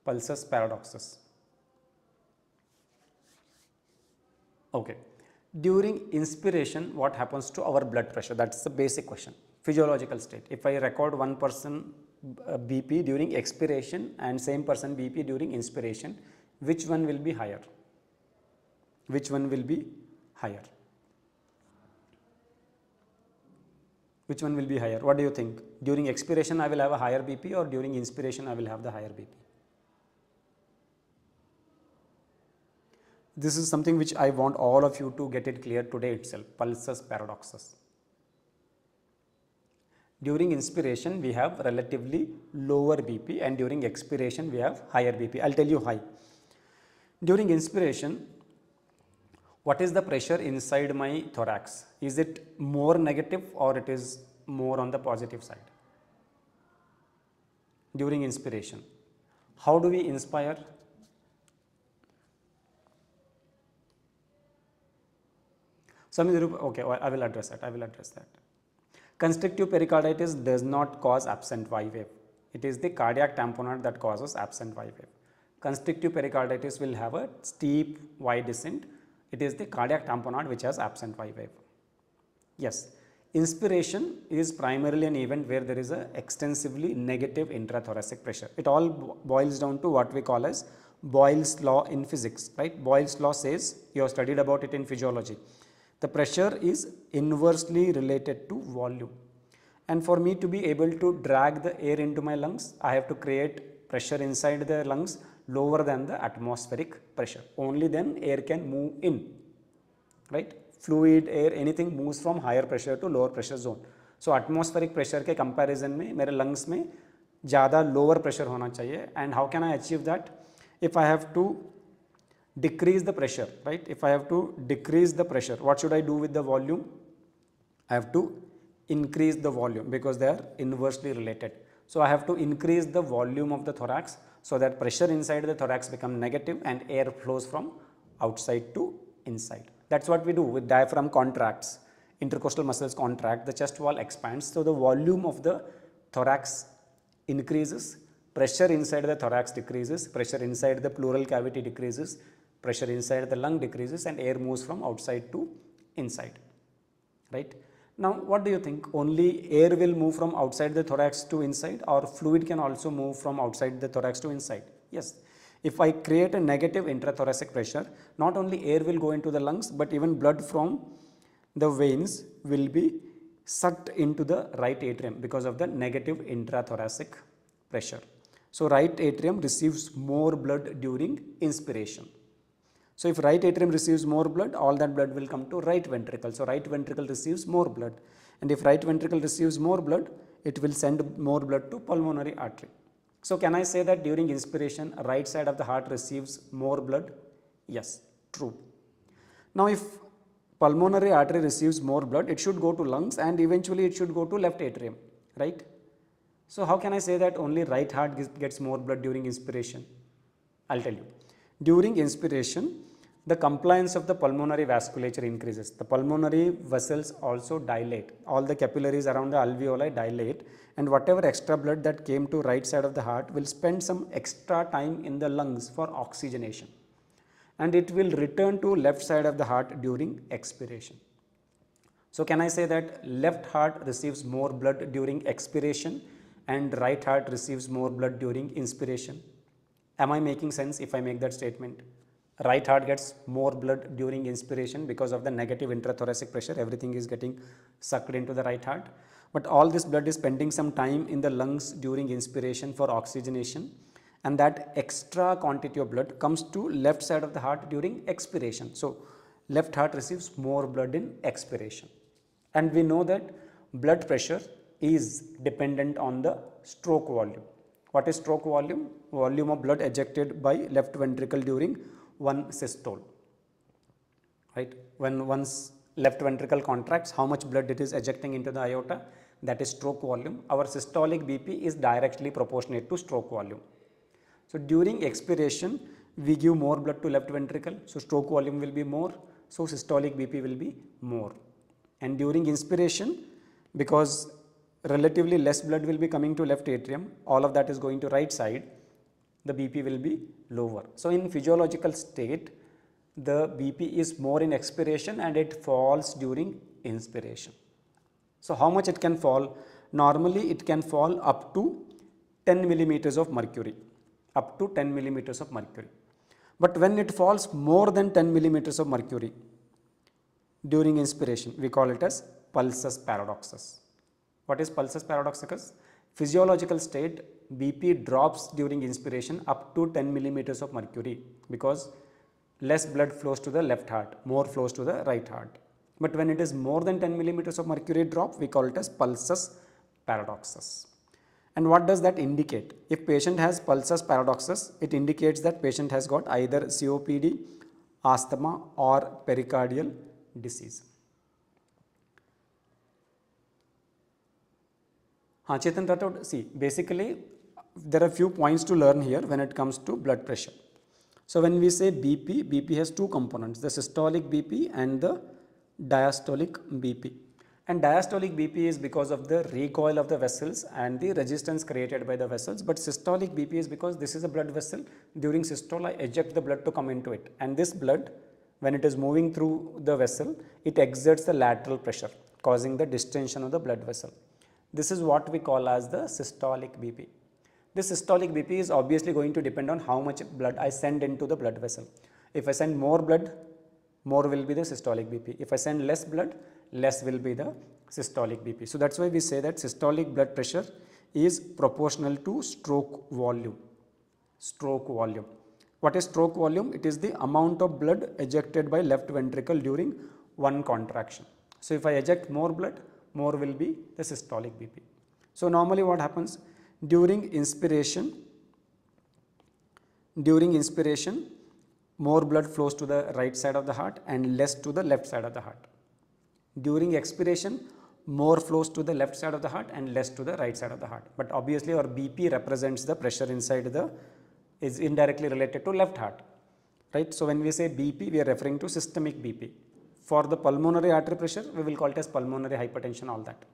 Pulsus paradoxus. Okay. During inspiration, what happens to our blood pressure? That's the basic question. Physiological state. If I record one person BP during expiration and same person BP during inspiration, which one will be higher? Which one will be higher? Which one will be higher? What do you think? During expiration, I will have a higher BP, or during inspiration, I will have the higher BP? This is something which I want all of you to get it clear today itself. Pulsus paradoxus. During inspiration, we have relatively lower BP, and during expiration, we have higher BP. I'll tell you why. During inspiration, what is the pressure inside my thorax? Is it more negative or it is more on the positive side? During inspiration, how do we inspire? Okay, I will address that. Constrictive pericarditis does not cause absent Y wave. It is the cardiac tamponade that causes absent Y wave. Constrictive pericarditis will have a steep Y descent. It is the cardiac tamponade which has absent Y wave. Yes, inspiration is primarily an event where there is a extensively negative intrathoracic pressure. It all boils down to what we call as Boyle's law in physics, right? Boyle's law says, you have studied about it in physiology. The pressure is inversely related to volume. And for me to be able to drag the air into my lungs, I have to create pressure inside the lungs lower than the atmospheric pressure. Only then air can move in, right? Fluid, air, anything moves from higher pressure to lower pressure zone. So atmospheric pressure के comparison में मेरे lungs में ज़्यादा lower pressure होना चाहिए. And how can I achieve that? If I have to decrease the pressure, right? If I have to decrease the pressure, what should I do with the volume? I have to increase the volume because they are inversely related. So I have to increase the volume of the thorax so that pressure inside the thorax becomes negative and air flows from outside to inside. That's what we do with diaphragm contracts, intercostal muscles contract, the chest wall expands. So the volume of the thorax increases, pressure inside the thorax decreases, pressure inside the pleural cavity decreases, pressure inside the lung decreases, and air moves from outside to inside, right? Now, what do you think? Only air will move from outside the thorax to inside, or fluid can also move from outside the thorax to inside? Yes. If I create a negative intrathoracic pressure, not only air will go into the lungs, but even blood from the veins will be sucked into the right atrium because of the negative intrathoracic pressure. So right atrium receives more blood during inspiration. So if right atrium receives more blood, all that blood will come to right ventricle. So right ventricle receives more blood. And if right ventricle receives more blood, it will send more blood to pulmonary artery. So can I say that during inspiration, right side of the heart receives more blood? Yes, true. Now if pulmonary artery receives more blood, it should go to lungs and eventually it should go to left atrium, right? So how can I say that only right heart gets more blood during inspiration? I'll tell you. During inspiration, the compliance of the pulmonary vasculature increases. The pulmonary vessels also dilate. All the capillaries around the alveoli dilate, and whatever extra blood that came to right side of the heart will spend some extra time in the lungs for oxygenation, and it will return to left side of the heart during expiration. So can I say that left heart receives more blood during expiration and right heart receives more blood during inspiration? Am I making sense if I make that statement? Right heart gets more blood during inspiration because of the negative intrathoracic pressure. Everything is getting sucked into the right heart. But all this blood is spending some time in the lungs during inspiration for oxygenation. And that extra quantity of blood comes to left side of the heart during expiration. So left heart receives more blood in expiration. And we know that blood pressure is dependent on the stroke volume. What is stroke volume? Volume of blood ejected by left ventricle during one systole, right? When one's left ventricle contracts, how much blood it is ejecting into the aorta, that is stroke volume. Our systolic BP is directly proportionate to stroke volume. So during expiration, we give more blood to left ventricle, so stroke volume will be more, so systolic BP will be more. And during inspiration, because relatively less blood will be coming to left atrium, all of that is going to right side, the BP will be lower. So in physiological state, the BP is more in expiration and it falls during inspiration. So how much it can fall? Normally it can fall up to 10 millimeters of mercury, up to 10 millimeters of mercury. But when it falls more than 10 millimeters of mercury during inspiration, we call it as Pulsus paradoxus. What is Pulsus paradoxus? Physiological state, BP drops during inspiration up to 10 millimeters of mercury because less blood flows to the left heart, more flows to the right heart. But when it is more than 10 millimeters of mercury drop, we call it as Pulsus paradoxus. And what does that indicate? If patient has Pulsus paradoxus, it indicates that patient has got either COPD, asthma or pericardial disease. Chetan Rathod, see, basically there are few points to learn here when it comes to blood pressure. So when we say BP, BP has two components, the systolic BP and the diastolic BP. And diastolic BP is because of the recoil of the vessels and the resistance created by the vessels, but systolic BP is because this is a blood vessel. During systole, I eject the blood to come into it, and this blood, when it is moving through the vessel, it exerts the lateral pressure, causing the distension of the blood vessel. This is what we call as the systolic BP. This systolic BP is obviously going to depend on how much blood I send into the blood vessel. If I send more blood, more will be the systolic BP. If I send less blood, less will be the systolic BP. So that's why we say that systolic blood pressure is proportional to stroke volume. Stroke volume. What is stroke volume? It is the amount of blood ejected by left ventricle during one contraction. So if I eject more blood, more will be the systolic BP. So normally what happens? During inspiration, more blood flows to the right side of the heart and less to the left side of the heart. During expiration, more flows to the left side of the heart and less to the right side of the heart. But obviously our BP represents the pressure inside the, is indirectly related to left heart, right? So when we say BP, we are referring to systemic BP. For the pulmonary artery pressure, we will call it as pulmonary hypertension, all that.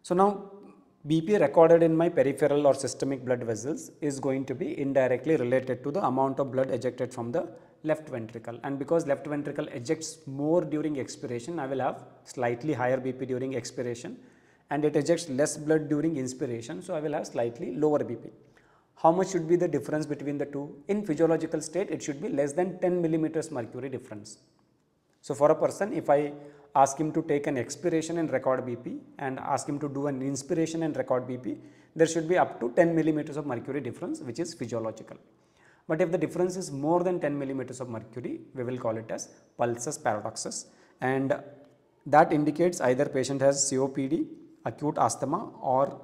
So now BP recorded in my peripheral or systemic blood vessels is going to be indirectly related to the amount of blood ejected from the left ventricle, and because left ventricle ejects more during expiration, I will have slightly higher BP during expiration, and it ejects less blood during inspiration, so I will have slightly lower BP. How much should be the difference between the two? In physiological state, it should be less than 10 millimeters mercury difference. So for a person, if I ask him to take an expiration and record BP and ask him to do an inspiration and record BP, there should be up to 10 millimeters of mercury difference, which is physiological. But if the difference is more than 10 millimeters of mercury, we will call it as Pulsus paradoxus, and that indicates either patient has COPD, acute asthma or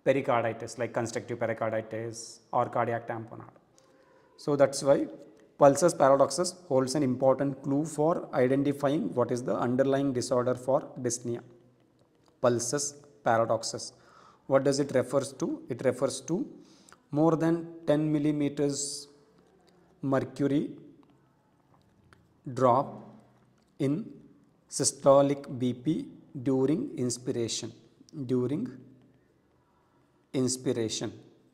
pericarditis like constrictive pericarditis or cardiac tamponade. So that's why Pulsus paradoxus holds an important clue for identifying what is the underlying disorder for dyspnea. Pulsus paradoxus. What does it refers to? It refers to more than 10 millimeters mercury drop in systolic BP during inspiration.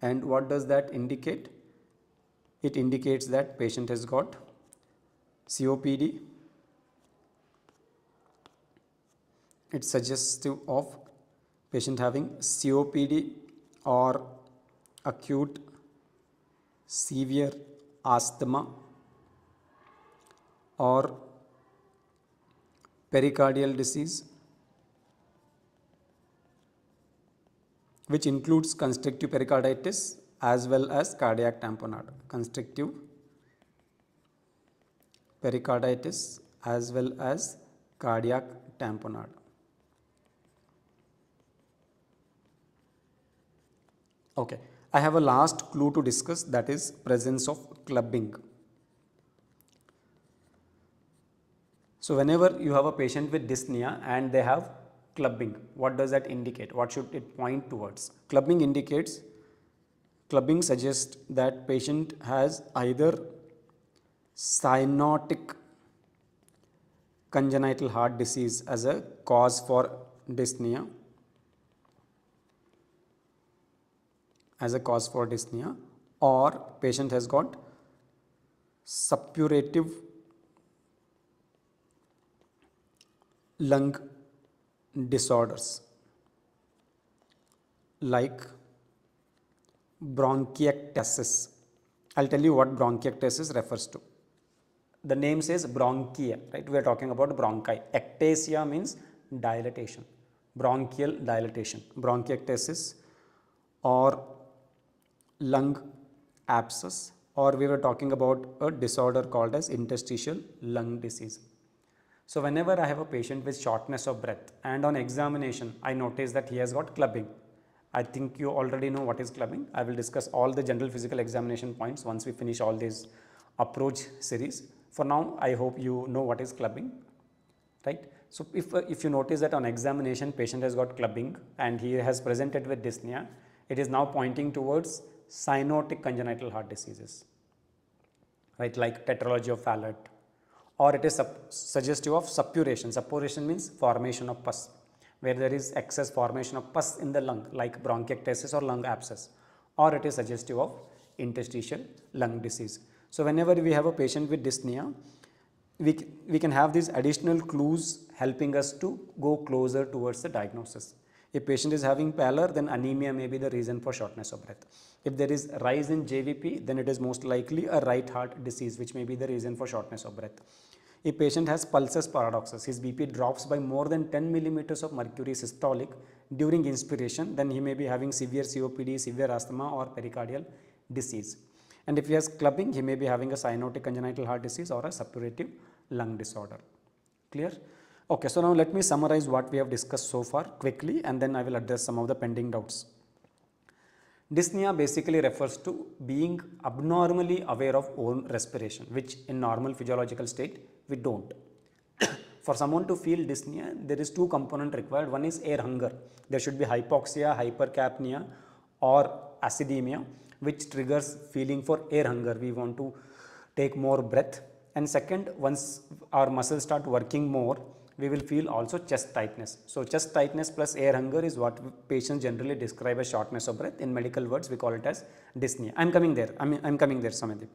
And what does that indicate? It indicates that patient has got COPD. It's suggestive of patient having COPD or acute severe asthma or pericardial disease, which includes constrictive pericarditis as well as cardiac tamponade. Constrictive pericarditis as well as cardiac tamponade. Okay, I have a last clue to discuss, that is presence of clubbing. So whenever you have a patient with dyspnea and they have clubbing, what does that indicate? What should it point towards? Clubbing suggests that patient has either cyanotic congenital heart disease as a cause for dyspnea, as a cause for dyspnea, or patient has got suppurative lung disorders like bronchiectasis. I'll tell you what bronchiectasis refers to. The name says bronchia, right? We are talking about bronchi. Ectasia means dilatation, bronchial dilatation, bronchiectasis or lung abscess, or we were talking about a disorder called as interstitial lung disease. So whenever I have a patient with shortness of breath and on examination I notice that he has got clubbing. I think you already know what is clubbing. I will discuss all the general physical examination points once we finish all these approach series. For now, I hope you know what is clubbing, right? So if you notice that on examination patient has got clubbing and he has presented with dyspnea, it is now pointing towards cyanotic congenital heart diseases, right, like tetralogy of Fallot, or it is suggestive of suppuration. Suppuration means formation of pus, where there is excess formation of pus in the lung like bronchiectasis or lung abscess, or it is suggestive of interstitial lung disease. So whenever we have a patient with dyspnea, we can have these additional clues helping us to go closer towards the diagnosis. If patient is having pallor, then anemia may be the reason for shortness of breath. If there is rise in JVP, then it is most likely a right heart disease, which may be the reason for shortness of breath. If patient has Pulsus paradoxus, his BP drops by more than 10 millimeters of mercury systolic during inspiration, then he may be having severe COPD, severe asthma or pericardial disease. And if he has clubbing, he may be having a cyanotic congenital heart disease or a suppurative lung disorder. Clear? Okay, so now let me summarize what we have discussed so far quickly, and then I will address some of the pending doubts. Dyspnea basically refers to being abnormally aware of own respiration, which in normal physiological state we don't. For someone to feel dyspnea, there is two components required. One is air hunger. There should be hypoxia, hypercapnia or acidemia, which triggers feeling for air hunger. We want to take more breath. And second, once our muscles start working more, we will feel also chest tightness. So chest tightness plus air hunger is what patients generally describe as shortness of breath. In medical words, we call it as dyspnea. I'm coming there, Samadhi.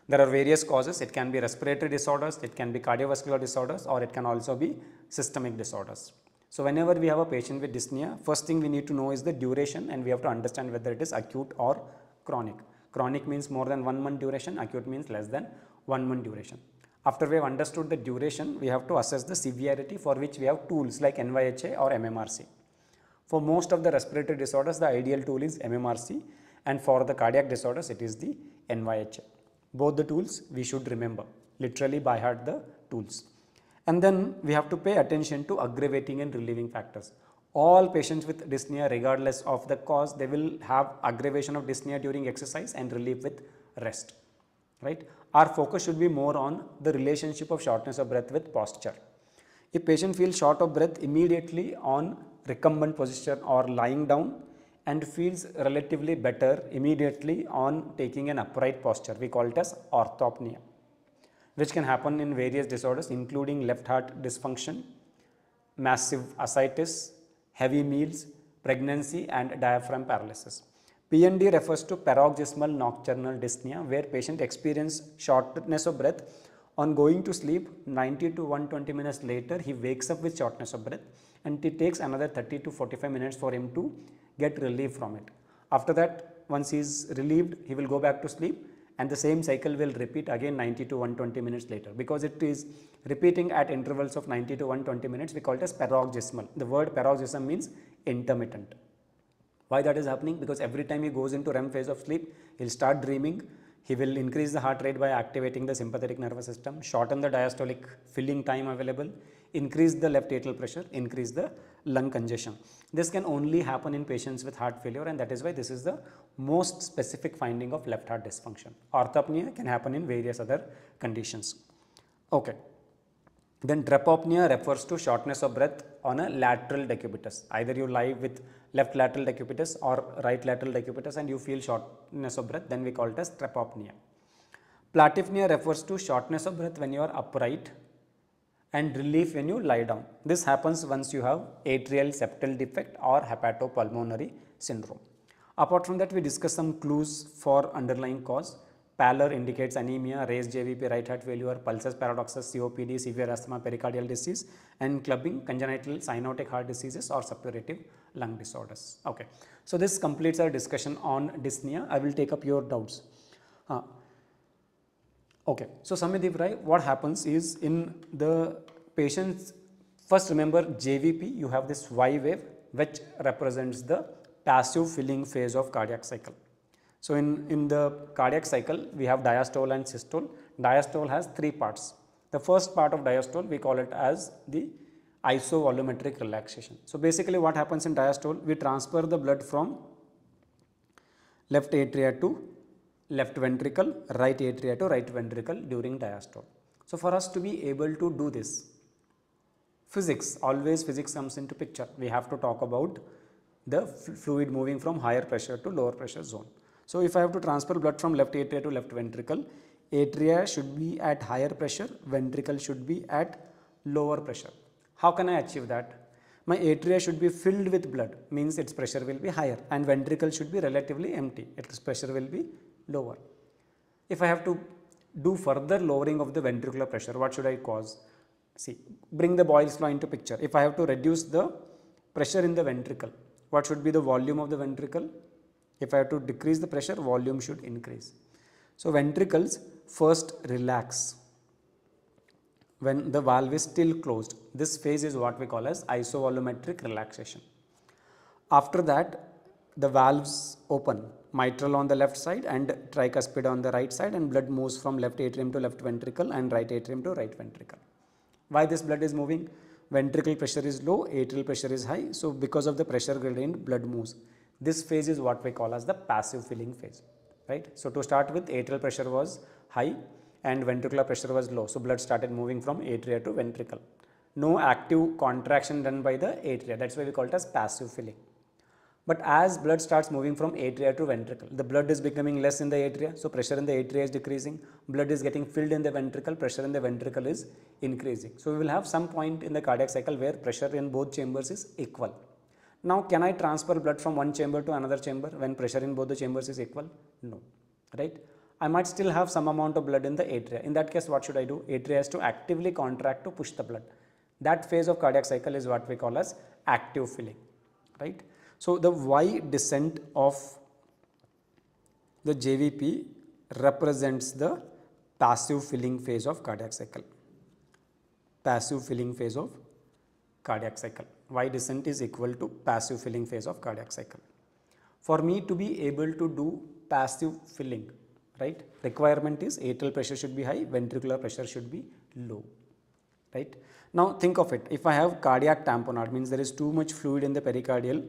There are various causes. It can be respiratory disorders, it can be cardiovascular disorders, or it can also be systemic disorders. So whenever we have a patient with dyspnea, first thing we need to know is the duration, and we have to understand whether it is acute or chronic. Chronic means more than 1 month duration, acute means less than 1 month duration. After we have understood the duration, we have to assess the severity, for which we have tools like NYHA or MMRC. For most of the respiratory disorders, the ideal tool is MMRC, and for the cardiac disorders, it is the NYHA. Both the tools we should remember, literally by heart the tools. And then we have to pay attention to aggravating and relieving factors. All patients with dyspnea, regardless of the cause, they will have aggravation of dyspnea during exercise and relief with rest, right? Our focus should be more on the relationship of shortness of breath with posture. If patient feels short of breath immediately on recumbent position or lying down, and feels relatively better immediately on taking an upright posture, we call it as orthopnea, which can happen in various disorders including left heart dysfunction, massive ascites, heavy meals, pregnancy and diaphragm paralysis. PND refers to paroxysmal nocturnal dyspnea, where patient experience shortness of breath on going to sleep. 90 to 120 minutes later, he wakes up with shortness of breath, and it takes another 30 to 45 minutes for him to get relief from it. After that, once he is relieved, he will go back to sleep, and the same cycle will repeat again 90 to 120 minutes later. Because it is repeating at intervals of 90 to 120 minutes, we call it as paroxysmal. The word paroxysm means intermittent. Why that is happening? Because every time he goes into REM phase of sleep, he will start dreaming. He will increase the heart rate by activating the sympathetic nervous system, shorten the diastolic filling time available, increase the left atrial pressure, increase the lung congestion. This can only happen in patients with heart failure, and that is why this is the most specific finding of left heart dysfunction. Orthopnea can happen in various other conditions. Okay. Then drepopnea refers to shortness of breath on a lateral decubitus. Either you lie with left lateral decubitus or right lateral decubitus and you feel shortness of breath, then we call it as drepopnea. Platypnea refers to shortness of breath when you are upright and relief when you lie down. This happens once you have atrial septal defect or hepatopulmonary syndrome. Apart from that, we discuss some clues for underlying cause. Pallor indicates anemia, raised JVP, right heart failure, pulsus, paradoxus, COPD, severe asthma, pericardial disease, and clubbing, congenital cyanotic heart diseases or suppurative lung disorders. Okay. So this completes our discussion on dyspnea. I will take up your doubts. Okay. So Samidip Rai, what happens is in the patients, first remember JVP, you have this Y wave which represents the passive filling phase of cardiac cycle. So in the cardiac cycle, we have diastole and systole. Diastole has three parts. The first part of diastole, we call it as the isovolumetric relaxation. So basically what happens in diastole, we transfer the blood from left atria to left ventricle, right atria to right ventricle during diastole. So for us to be able to do this, always physics comes into picture. We have to talk about the fluid moving from higher pressure to lower pressure zone. So if I have to transfer blood from left atria to left ventricle, atria should be at higher pressure, ventricle should be at lower pressure. How can I achieve that? My atria should be filled with blood, means its pressure will be higher, and ventricle should be relatively empty, its pressure will be lower. If I have to do further lowering of the ventricular pressure, what should I cause? See, bring the Boyle's law into picture. If I have to reduce the pressure in the ventricle, what should be the volume of the ventricle? If I have to decrease the pressure, volume should increase. So ventricles first relax when the valve is still closed. This phase is what we call as isovolumetric relaxation. After that, the valves open, mitral on the left side and tricuspid on the right side, and blood moves from left atrium to left ventricle and right atrium to right ventricle. Why this blood is moving? Ventricle pressure is low, atrial pressure is high. So because of the pressure gradient, blood moves. This phase is what we call as the passive filling phase, right? So to start with, atrial pressure was high and ventricular pressure was low. So blood started moving from atria to ventricle. No active contraction done by the atria. That's why we call it as passive filling. But as blood starts moving from atria to ventricle, the blood is becoming less in the atria. So pressure in the atria is decreasing. Blood is getting filled in the ventricle. Pressure in the ventricle is increasing. So we will have some point in the cardiac cycle where pressure in both chambers is equal. Now, can I transfer blood from one chamber to another chamber when pressure in both the chambers is equal? No, right? I might still have some amount of blood in the atria. In that case, what should I do? Atria has to actively contract to push the blood. That phase of cardiac cycle is what we call as active filling, right? So the Y descent of the JVP represents the passive filling phase of cardiac cycle. Passive filling phase of cardiac cycle. Y descent is equal to passive filling phase of cardiac cycle. For me to be able to do passive filling, right, requirement is atrial pressure should be high, ventricular pressure should be low, right. Now think of it, if I have cardiac tamponade, means there is too much fluid in the pericardial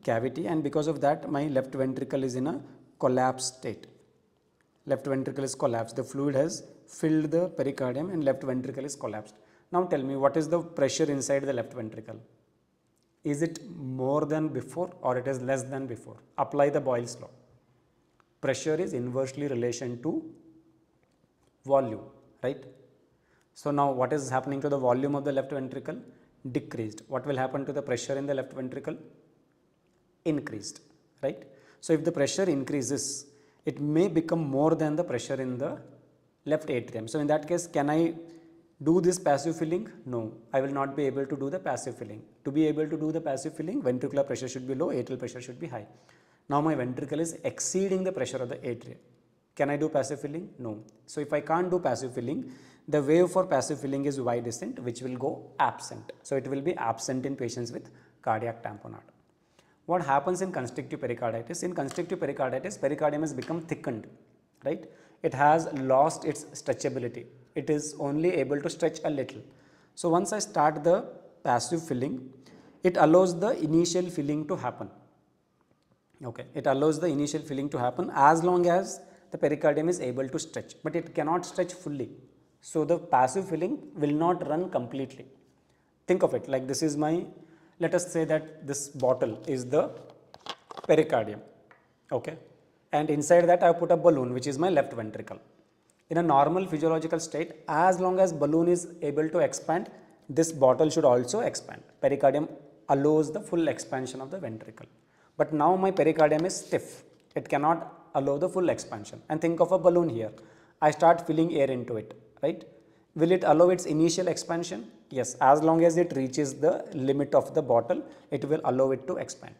cavity, and because of that my left ventricle is in a collapsed state. Left ventricle is collapsed, the fluid has filled the pericardium and left ventricle is collapsed. Now tell me, what is the pressure inside the left ventricle? Is it more than before or it is less than before? Apply the Boyle's law. Pressure is inversely relation to volume, right? So now what is happening to the volume of the left ventricle? Decreased. What will happen to the pressure in the left ventricle? Increased, right? So if the pressure increases, it may become more than the pressure in the left atrium. So in that case, can I do this passive filling? No, I will not be able to do the passive filling. To be able to do the passive filling, ventricular pressure should be low, atrial pressure should be high. Now my ventricle is exceeding the pressure of the atria. Can I do passive filling? No. So if I can't do passive filling, the wave for passive filling is Y descent, which will go absent. So it will be absent in patients with cardiac tamponade. What happens in constrictive pericarditis? In constrictive pericarditis, pericardium has become thickened, right? It has lost its stretchability. It is only able to stretch a little. So once I start the passive filling, it allows the initial filling to happen. Okay, it allows the initial filling to happen as long as the pericardium is able to stretch, but it cannot stretch fully. So the passive filling will not run completely. Think of it like this is my, let us say that this bottle is the pericardium, okay, and inside that I have put a balloon which is my left ventricle. In a normal physiological state, as long as balloon is able to expand, this bottle should also expand. Pericardium allows the full expansion of the ventricle. But now my pericardium is stiff. It cannot allow the full expansion. And think of a balloon here. I start filling air into it, right? Will it allow its initial expansion? Yes, as long as it reaches the limit of the bottle, it will allow it to expand,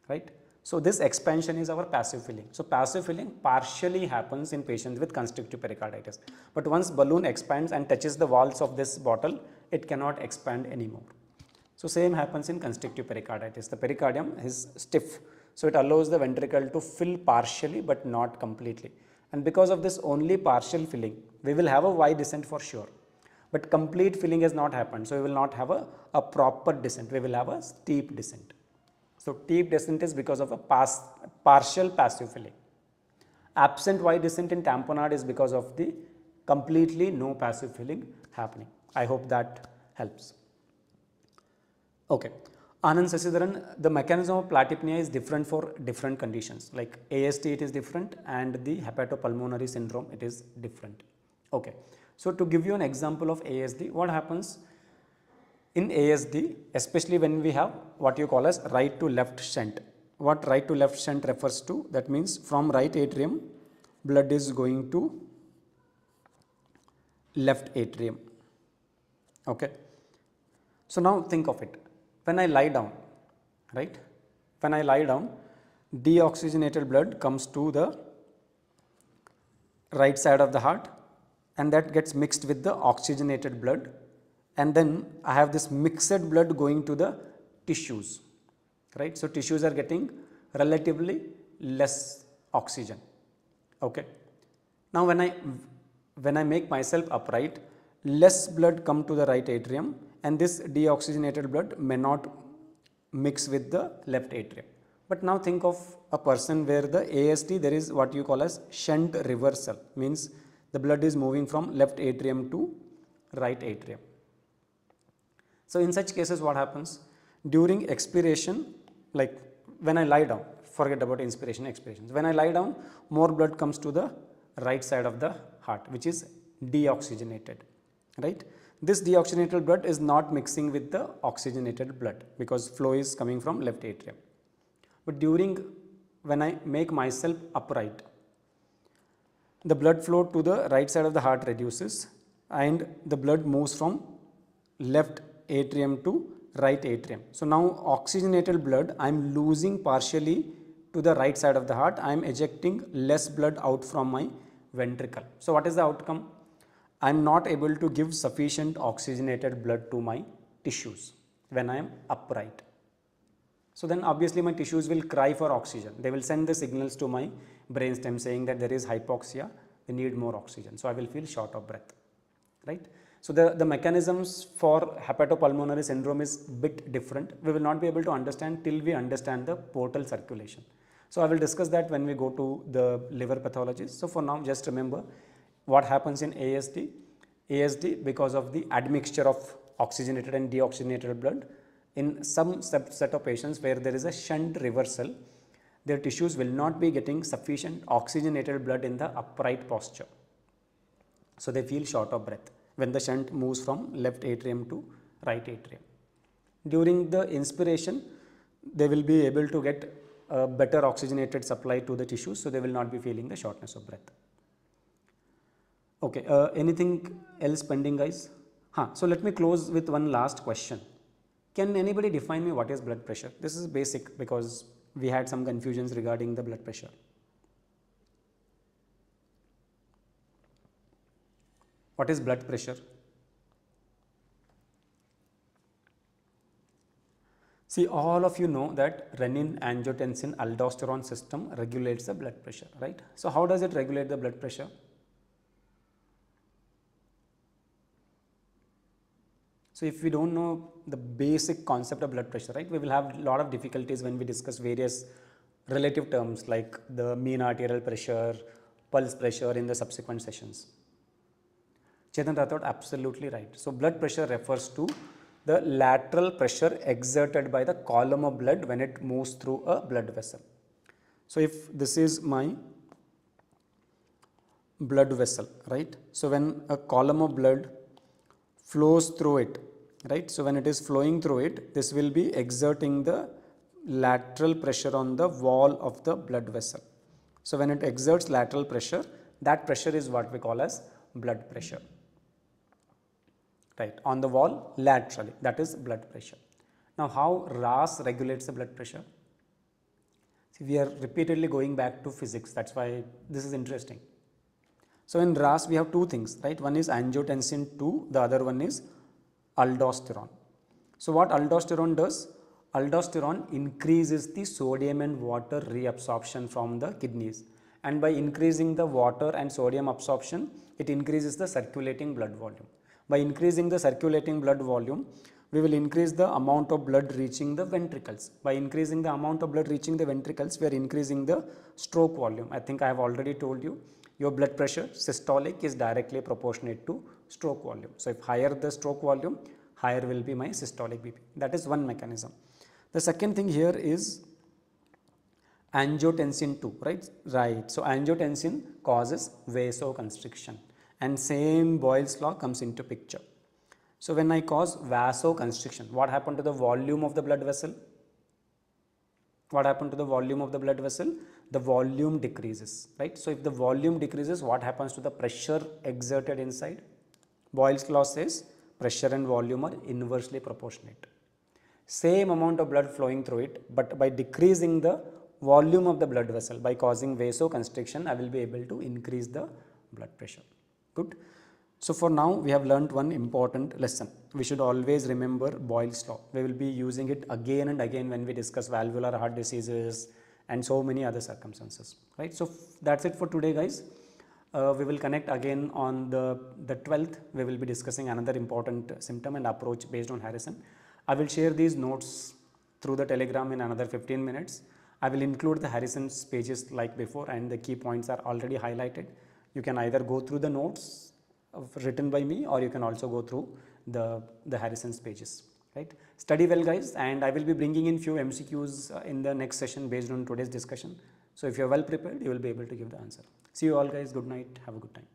right? So this expansion is our passive filling. So passive filling partially happens in patients with constrictive pericarditis. But once balloon expands and touches the walls of this bottle, it cannot expand anymore. So same happens in constrictive pericarditis. The pericardium is stiff. So it allows the ventricle to fill partially but not completely. And because of this only partial filling, we will have a Y descent for sure. But complete filling has not happened. So we will not have a proper descent. We will have a steep descent. So steep descent is because of a partial passive filling. Absent Y descent in tamponade is because of the completely no passive filling happening. I hope that helps. Okay. Anand Sasidharan, the mechanism of platypnea is different for different conditions. Like AST it is different and the hepatopulmonary syndrome it is different. Okay. So to give you an example of ASD, what happens in ASD, especially when we have what you call as right to left shunt. What right to left shunt refers to? That means from right atrium, blood is going to left atrium. Okay. So now think of it. When I lie down, right? When I lie down, deoxygenated blood comes to the right side of the heart and that gets mixed with the oxygenated blood. And then I have this mixed blood going to the tissues, right? So tissues are getting relatively less oxygen. Okay. Now when I make myself upright, less blood come to the right atrium and this deoxygenated blood may not mix with the left atrium. But now think of a person where the AST there is what you call as shunt reversal, means the blood is moving from left atrium to right atrium. So in such cases what happens? During expiration, like when I lie down, forget about inspiration, expiration. When I lie down, more blood comes to the right side of the heart, which is deoxygenated, right? This deoxygenated blood is not mixing with the oxygenated blood because flow is coming from left atrium. But when I make myself upright, the blood flow to the right side of the heart reduces and the blood moves from left atrium to right atrium. So now oxygenated blood I am losing partially to the right side of the heart. I am ejecting less blood out from my ventricle. So what is the outcome? I am not able to give sufficient oxygenated blood to my tissues when I am upright. So then obviously my tissues will cry for oxygen. They will send the signals to my brainstem saying that there is hypoxia, we need more oxygen. So I will feel short of breath, right? So the mechanisms for hepatopulmonary syndrome is bit different. We will not be able to understand till we understand the portal circulation. So I will discuss that when we go to the liver pathologies. So for now, just remember what happens in ASD. ASD, because of the admixture of oxygenated and deoxygenated blood, in some subset of patients where there is a shunt reversal, their tissues will not be getting sufficient oxygenated blood in the upright posture. So they feel short of breath when the shunt moves from left atrium to right atrium. During the inspiration, they will be able to get a better oxygenated supply to the tissues, so they will not be feeling the shortness of breath. Okay, anything else pending, guys? So let me close with one last question. Can anybody define me what is blood pressure? This is basic because we had some confusions regarding the blood pressure. What is blood pressure? See, all of you know that renin, angiotensin, aldosterone system regulates the blood pressure, right? So how does it regulate the blood pressure? So if we don't know the basic concept of blood pressure, right, we will have a lot of difficulties when we discuss various relative terms like the mean arterial pressure, pulse pressure in the subsequent sessions. Chetan Rathod, absolutely right. So blood pressure refers to the lateral pressure exerted by the column of blood when it moves through a blood vessel. So if this is my blood vessel, right? So when a column of blood flows through it, right? So when it is flowing through it, this will be exerting the lateral pressure on the wall of the blood vessel. So when it exerts lateral pressure, that pressure is what we call as blood pressure. Right, on the wall laterally, that is blood pressure. Now how RAS regulates the blood pressure? See, we are repeatedly going back to physics, that's why this is interesting. So in RAS we have two things, right? One is angiotensin 2, the other one is aldosterone. So what aldosterone does? Aldosterone increases the sodium and water reabsorption from the kidneys, and by increasing the water and sodium absorption, it increases the circulating blood volume. By increasing the circulating blood volume, we will increase the amount of blood reaching the ventricles. By increasing the amount of blood reaching the ventricles, we are increasing the stroke volume. I think I have already told you, your blood pressure systolic is directly proportionate to stroke volume. So if higher the stroke volume, higher will be my systolic BP. That is one mechanism. The second thing here is angiotensin 2, right? Right. So angiotensin causes vasoconstriction, and same Boyle's law comes into picture. So when I cause vasoconstriction, what happened to the volume of the blood vessel? What happened to the volume of the blood vessel? The volume decreases, right? So if the volume decreases, what happens to the pressure exerted inside? Boyle's law says pressure and volume are inversely proportionate. Same amount of blood flowing through it, but by decreasing the volume of the blood vessel, by causing vasoconstriction, I will be able to increase the blood pressure. Good. So for now, we have learnt one important lesson. We should always remember Boyle's law. We will be using it again and again when we discuss valvular heart diseases and so many other circumstances, right? So that's it for today, guys. We will connect again on the 12th. We will be discussing another important symptom and approach based on Harrison. I will share these notes through the Telegram in another 15 minutes. I will include the Harrison's pages like before, and the key points are already highlighted. You can either go through the notes written by me, or you can also go through the Harrison's pages, right? Study well, guys, and I will be bringing in few MCQs in the next session based on today's discussion. So if you are well prepared, you will be able to give the answer. See you all, guys. Good night. Have a good time.